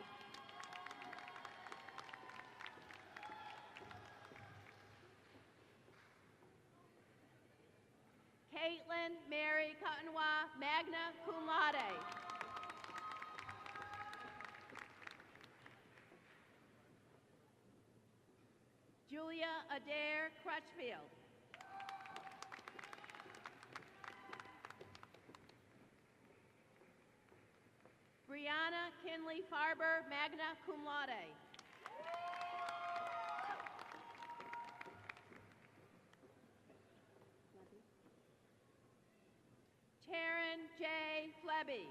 Caitlin Mary Cottonwa, magna cum laude. Julia Adair Crutchfield. Brianna Kinley Farber, magna cum laude. Taryn J. Flebby.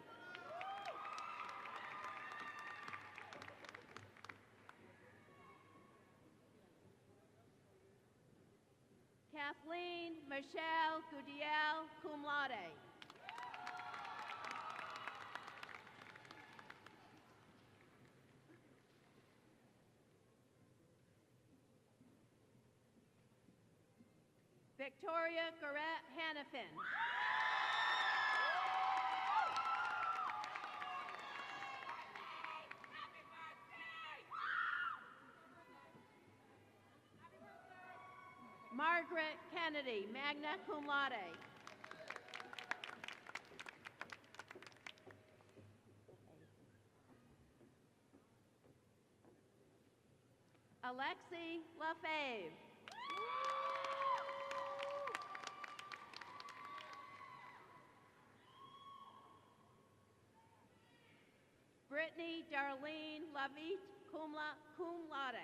Kathleen Michelle Gudiel, cum laude. Victoria Garrett Hannafin. Margaret Kennedy, magna cum laude. Alexi LaFave. Brittany Darlene Lavit, cum laude.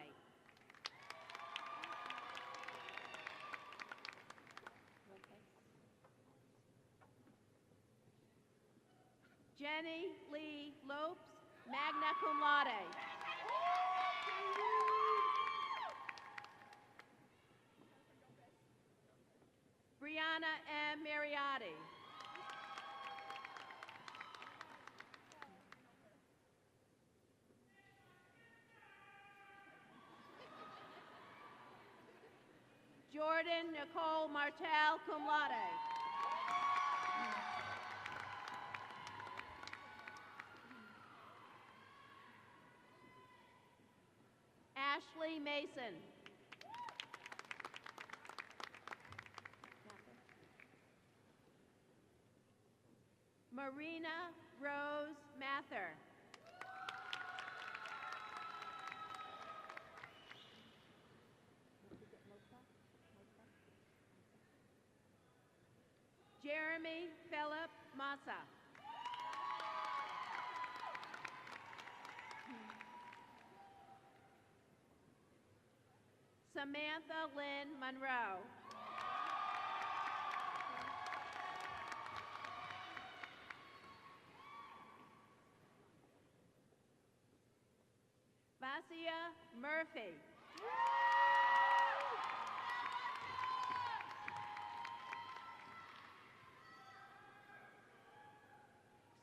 Jenny Lee Lopes, magna cum laude. Brianna M. Mariotti. Jordan Nicole Martel, cum laude. Ashley Mason. Marina Rose Mather. Jeremy Philip Massa. Samantha Lynn Monroe. Vasia Murphy.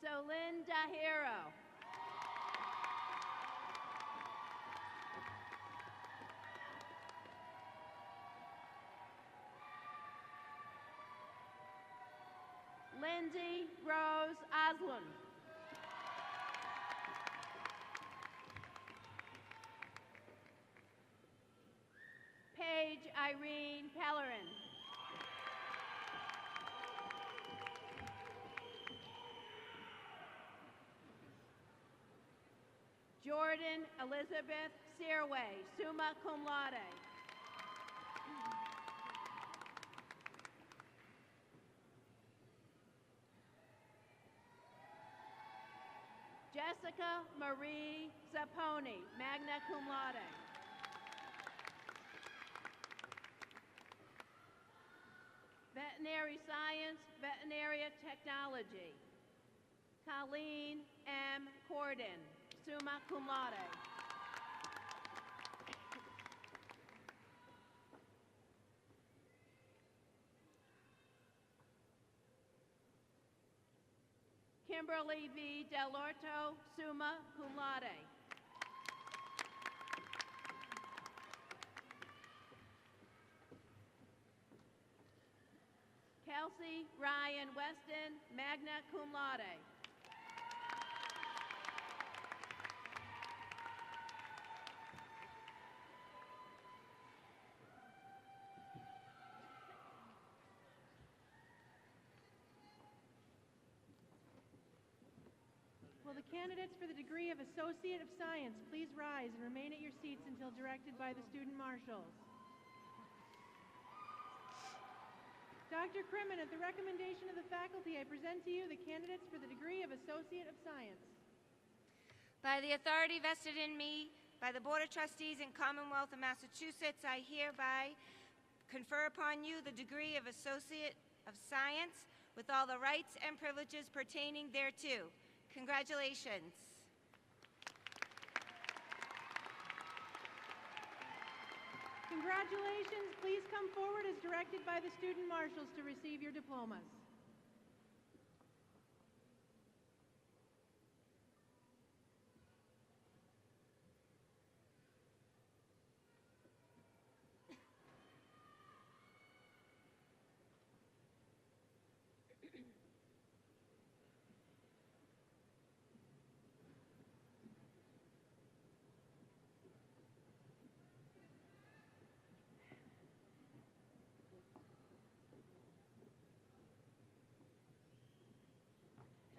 Solin Dahiro. Lindsay Rose Oslund. Paige Irene Pellerin. Jordan Elizabeth Searway, summa cum laude. Jessica Marie Zapponi, magna cum laude. Veterinary Science, Veterinary Technology. Colleen M. Corden, summa cum laude. Kimberly V. Delorto, summa cum laude. Kelsey Ryan Weston, magna cum laude. Will the candidates for the degree of Associate of Science please rise and remain at your seats until directed by the student marshals? Dr. Crimmin, at the recommendation of the faculty, I present to you the candidates for the degree of Associate of Science. By the authority vested in me by the Board of Trustees in Commonwealth of Massachusetts, I hereby confer upon you the degree of Associate of Science with all the rights and privileges pertaining thereto. Congratulations. Congratulations. Please come forward as directed by the student marshals to receive your diplomas.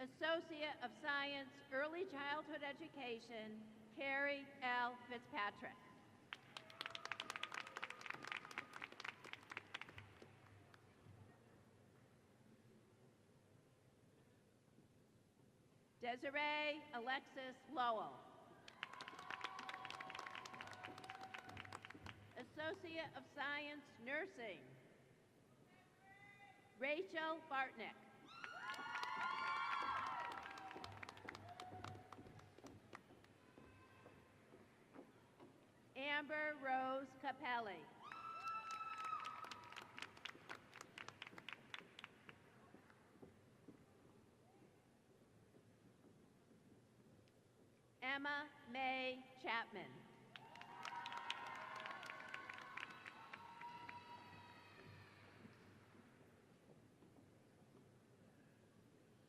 Associate of Science, Early Childhood Education, Carrie L. Fitzpatrick. Desiree Alexis Lowell. Associate of Science, Nursing, Rachel Bartnick. Amber Rose Capelli. Emma May Chapman.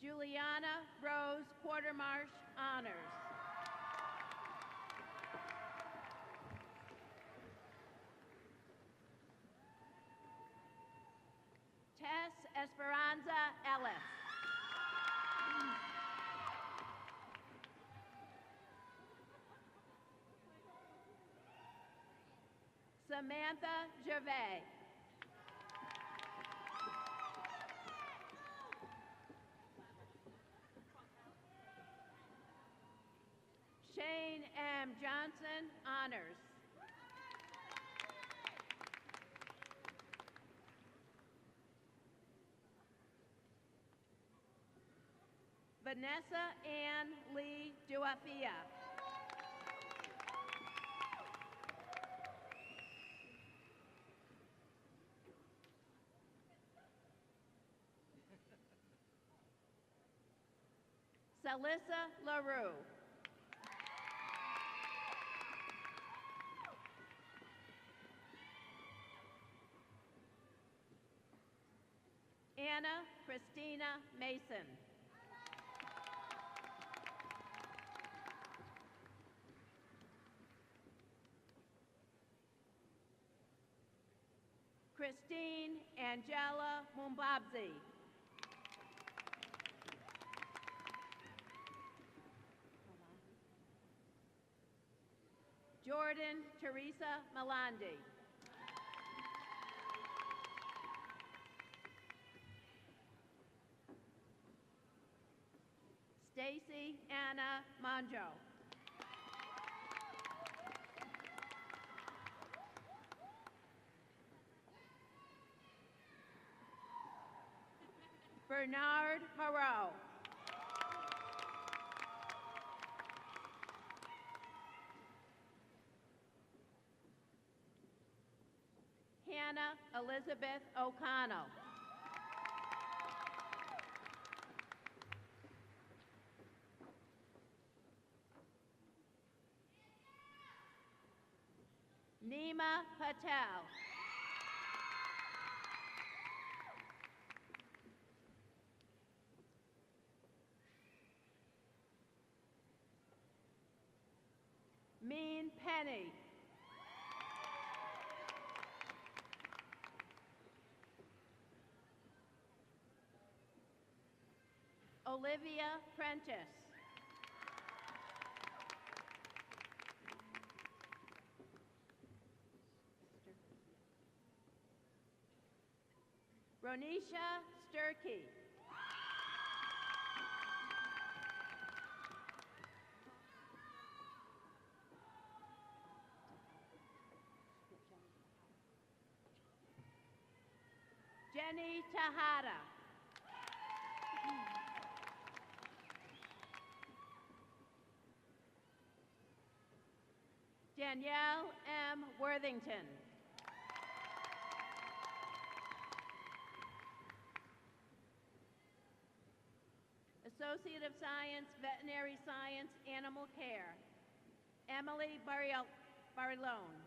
Juliana Rose Quartermarsh, Honors. Tess Esperanza Ellis. Samantha Gervais. Shane M. Johnson, Honors. Vanessa Ann Lee Duafia. Salissa LaRue. Anna Christina Mason. Christine Angela Mumbabzi. Jordan Teresa Malandi. Stacy Anna Monjo. Bernard Moreau. Hannah Elizabeth O'Connell. Nima Patel. Mean Penny. Olivia Prentice. Ronisha Sturkey. Jenny Tahada. Danielle M. Worthington. Associate of Science, Veterinary Science, Animal Care, Emily Barilone.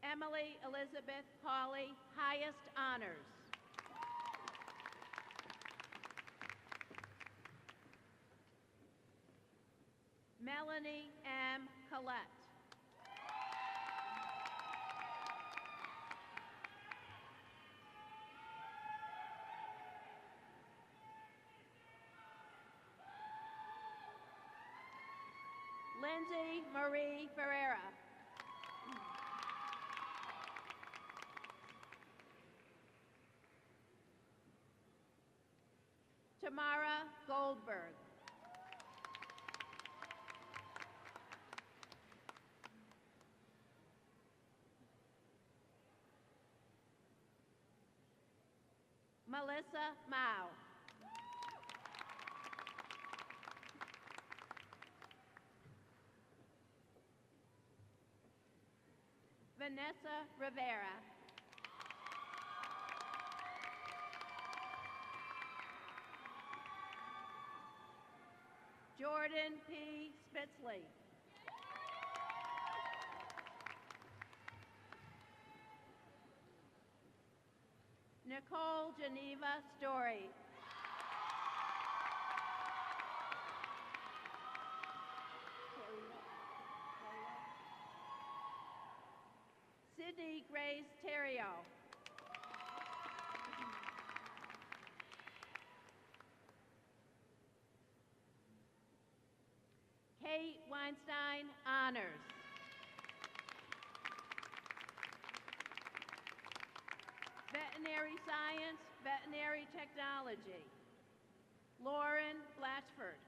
Emily Elizabeth Hawley, highest honors. Melanie M. Collette. Lindsay Marie Ferreira. Tamara Goldberg. Melissa Mao. Vanessa Rivera. Jordan P. Spitzley. Nicole Geneva Story. Sydney Grace Terrio. Kate Weinstein Honors. Veterinary Science, Veterinary Technology. Lauren Blatchford.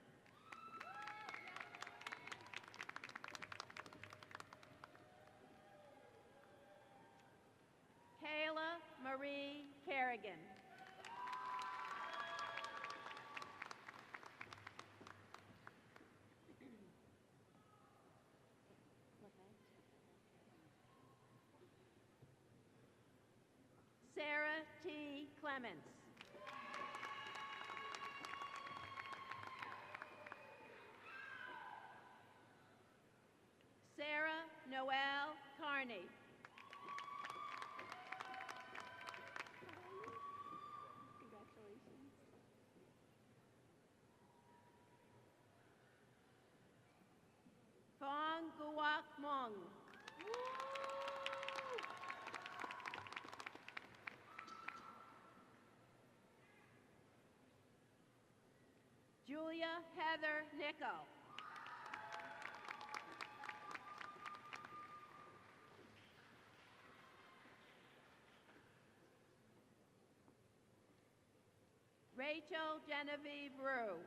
Kayla Marie Kerrigan. Sarah T. Clements. Sarah Noel Carney. Congratulations. Fong Guok Mong. Julia Heather Nickel. Rachel Genevieve Rue.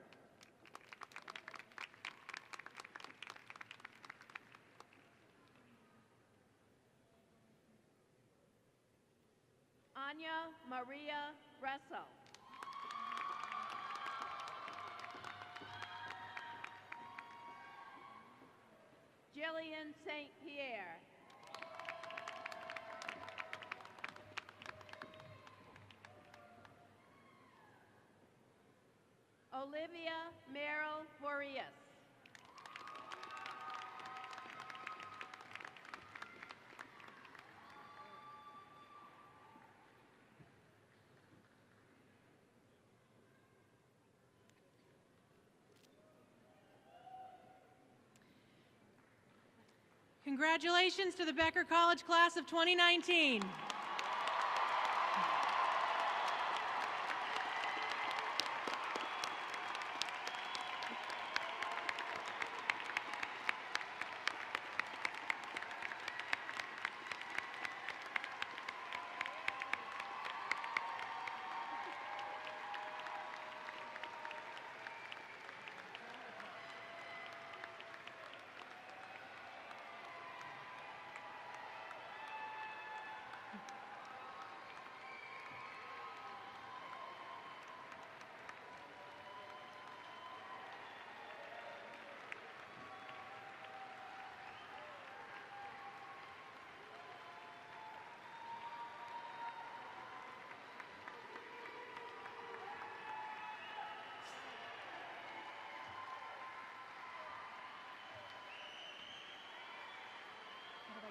Anya Maria Russell. Jillian St. Pierre. Olivia Merrill Boreas. Congratulations to the Becker College class of 2019.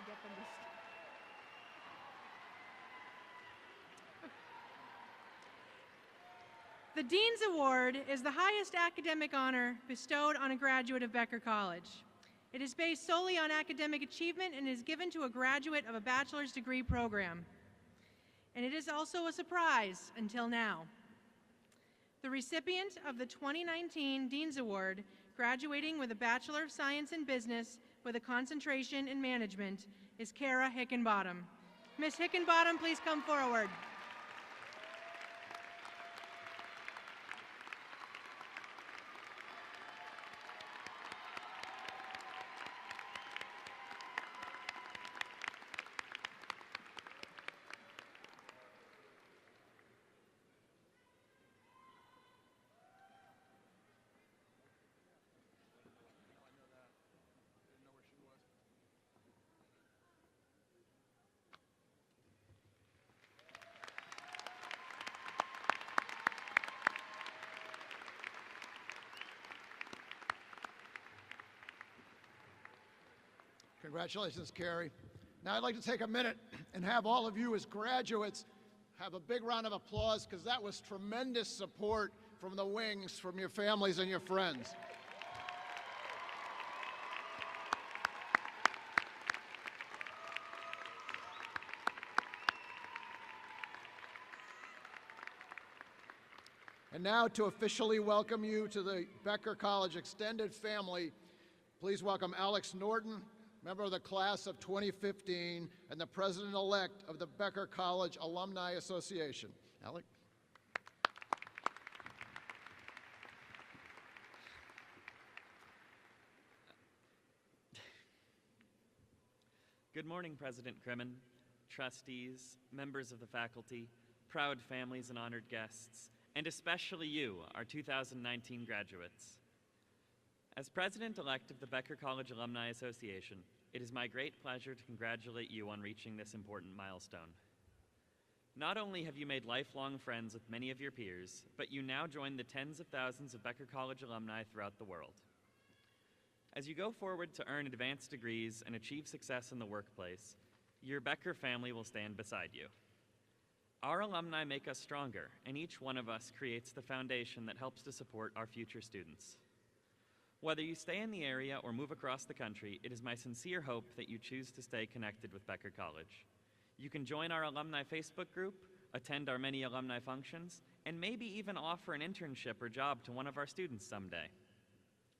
Get them this. The Dean's Award is the highest academic honor bestowed on a graduate of Becker College. It is based solely on academic achievement and is given to a graduate of a bachelor's degree program. And it is also a surprise until now. The recipient of the 2019 Dean's Award, graduating with a Bachelor of Science in Business with a concentration in management, is Kara Hickenbottom. Ms. Hickenbottom, please come forward. Congratulations, Carrie. Now I'd like to take a minute and have all of you as graduates have a big round of applause, because that was tremendous support from the wings, from your families and your friends. And now, to officially welcome you to the Becker College extended family, please welcome Alex Norton, member of the class of 2015 and the president-elect of the Becker College Alumni Association. Alex? Good morning, President Crimmin, trustees, members of the faculty, proud families and honored guests, and especially you, our 2019 graduates. As president-elect of the Becker College Alumni Association, it is my great pleasure to congratulate you on reaching this important milestone. Not only have you made lifelong friends with many of your peers, but you now join the tens of thousands of Becker College alumni throughout the world. As you go forward to earn advanced degrees and achieve success in the workplace, your Becker family will stand beside you. Our alumni make us stronger, and each one of us creates the foundation that helps to support our future students. Whether you stay in the area or move across the country, it is my sincere hope that you choose to stay connected with Becker College. You can join our alumni Facebook group, attend our many alumni functions, and maybe even offer an internship or job to one of our students someday.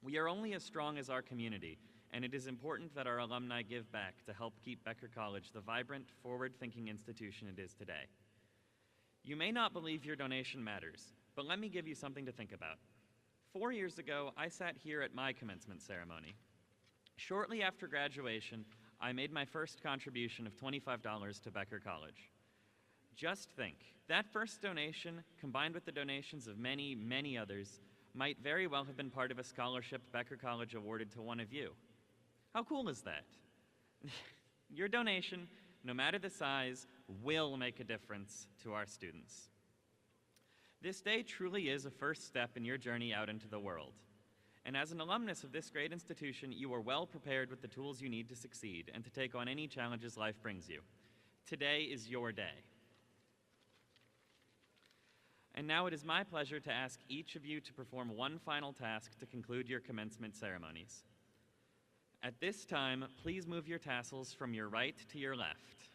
We are only as strong as our community, and it is important that our alumni give back to help keep Becker College the vibrant, forward-thinking institution it is today. You may not believe your donation matters, but let me give you something to think about. 4 years ago, I sat here at my commencement ceremony. Shortly after graduation, I made my first contribution of $25 to Becker College. Just think, that first donation, combined with the donations of many, many others, might very well have been part of a scholarship Becker College awarded to one of you. How cool is that? Your donation, no matter the size, will make a difference to our students. This day truly is a first step in your journey out into the world. And as an alumnus of this great institution, you are well prepared with the tools you need to succeed and to take on any challenges life brings you. Today is your day. And now it is my pleasure to ask each of you to perform one final task to conclude your commencement ceremonies. At this time, please move your tassels from your right to your left.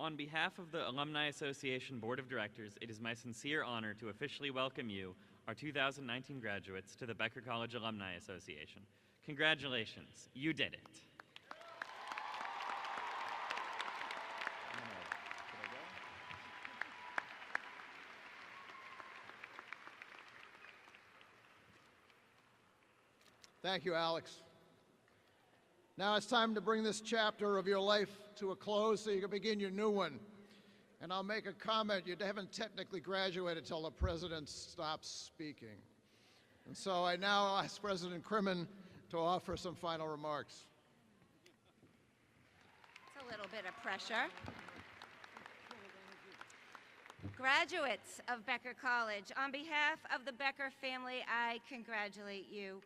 On behalf of the Alumni Association Board of Directors, it is my sincere honor to officially welcome you, our 2019 graduates, to the Becker College Alumni Association. Congratulations, you did it. Thank you, Alex. Now it's time to bring this chapter of your life to a close so you can begin your new one. And I'll make a comment. You haven't technically graduated until the president stops speaking. And so I now ask President Crimmin to offer some final remarks. It's a little bit of pressure. Graduates of Becker College, on behalf of the Becker family, I congratulate you.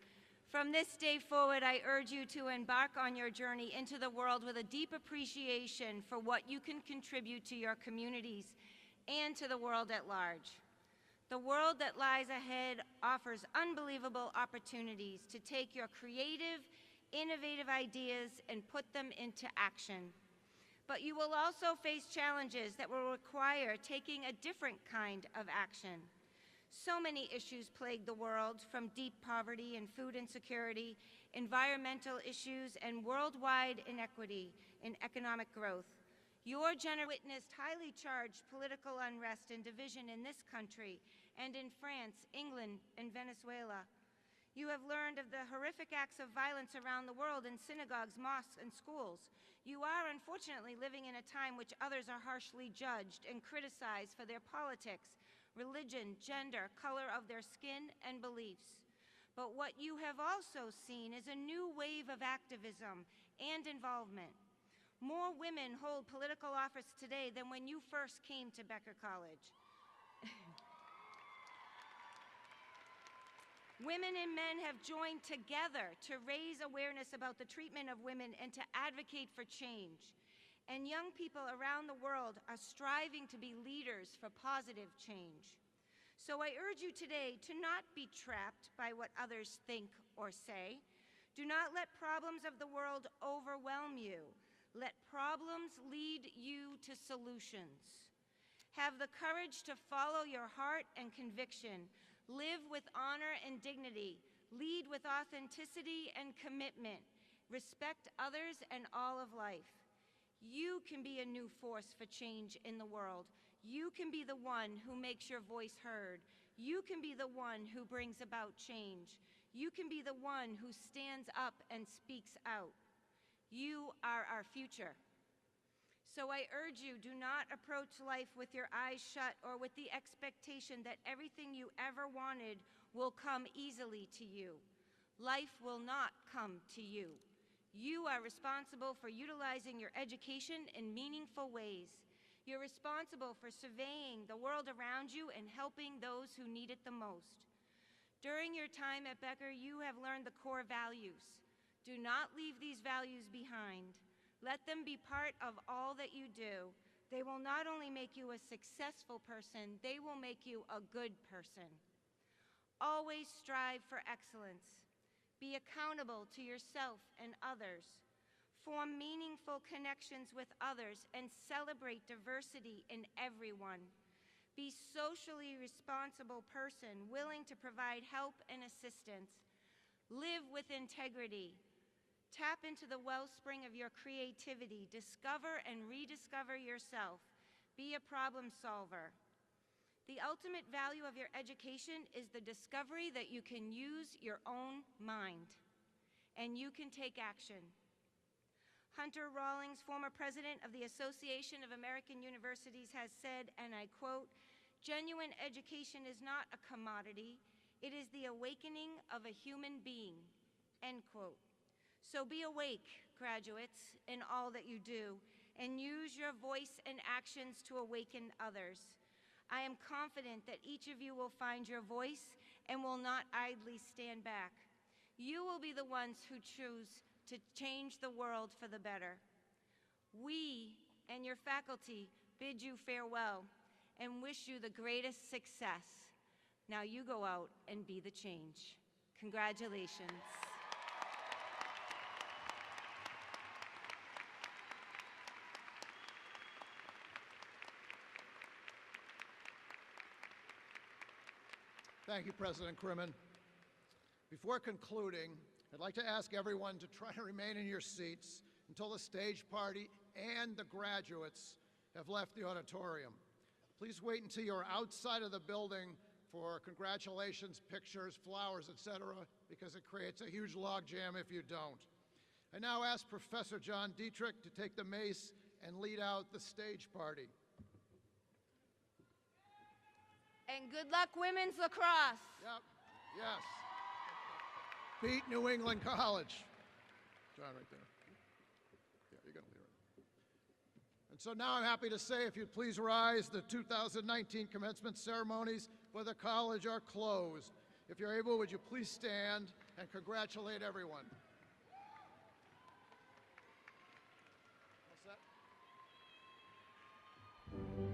From this day forward, I urge you to embark on your journey into the world with a deep appreciation for what you can contribute to your communities and to the world at large. The world that lies ahead offers unbelievable opportunities to take your creative, innovative ideas and put them into action. But you will also face challenges that will require taking a different kind of action. So many issues plague the world, from deep poverty and food insecurity, environmental issues, and worldwide inequity in economic growth. Your generation witnessed highly charged political unrest and division in this country and in France, England, and Venezuela. You have learned of the horrific acts of violence around the world in synagogues, mosques, and schools. You are unfortunately living in a time which others are harshly judged and criticized for their politics, religion, gender, color of their skin, and beliefs. But what you have also seen is a new wave of activism and involvement. More women hold political office today than when you first came to Becker College. Women and men have joined together to raise awareness about the treatment of women and to advocate for change. And young people around the world are striving to be leaders for positive change. So I urge you today to not be trapped by what others think or say. Do not let problems of the world overwhelm you. Let problems lead you to solutions. Have the courage to follow your heart and conviction. Live with honor and dignity. Lead with authenticity and commitment. Respect others and all of life. You can be a new force for change in the world. You can be the one who makes your voice heard. You can be the one who brings about change. You can be the one who stands up and speaks out. You are our future. So I urge you, do not approach life with your eyes shut or with the expectation that everything you ever wanted will come easily to you. Life will not come to you. You are responsible for utilizing your education in meaningful ways. You're responsible for surveying the world around you and helping those who need it the most. During your time at Becker, you have learned the core values. Do not leave these values behind. Let them be part of all that you do. They will not only make you a successful person, they will make you a good person. Always strive for excellence. Be accountable to yourself and others. Form meaningful connections with others and celebrate diversity in everyone. Be a socially responsible person, willing to provide help and assistance. Live with integrity. Tap into the wellspring of your creativity. Discover and rediscover yourself. Be a problem solver. The ultimate value of your education is the discovery that you can use your own mind and you can take action. Hunter Rawlings, former president of the Association of American Universities, has said, and I quote, "Genuine education is not a commodity. It is the awakening of a human being," end quote. So be awake, graduates, in all that you do, and use your voice and actions to awaken others. I am confident that each of you will find your voice and will not idly stand back. You will be the ones who choose to change the world for the better. We and your faculty bid you farewell and wish you the greatest success. Now you go out and be the change. Congratulations. Thank you, President Crimmin. Before concluding, I'd like to ask everyone to try to remain in your seats until the stage party and the graduates have left the auditorium. Please wait until you're outside of the building for congratulations, pictures, flowers, etc., because it creates a huge logjam if you don't. I now ask Professor John Dietrich to take the mace and lead out the stage party. And good luck, women's lacrosse. Yep, yes. Beat New England College. John, right there. Yeah, you're going to leave it. And so now I'm happy to say, if you'd please rise, the 2019 commencement ceremonies for the college are closed. If you're able, would you please stand and congratulate everyone. All set?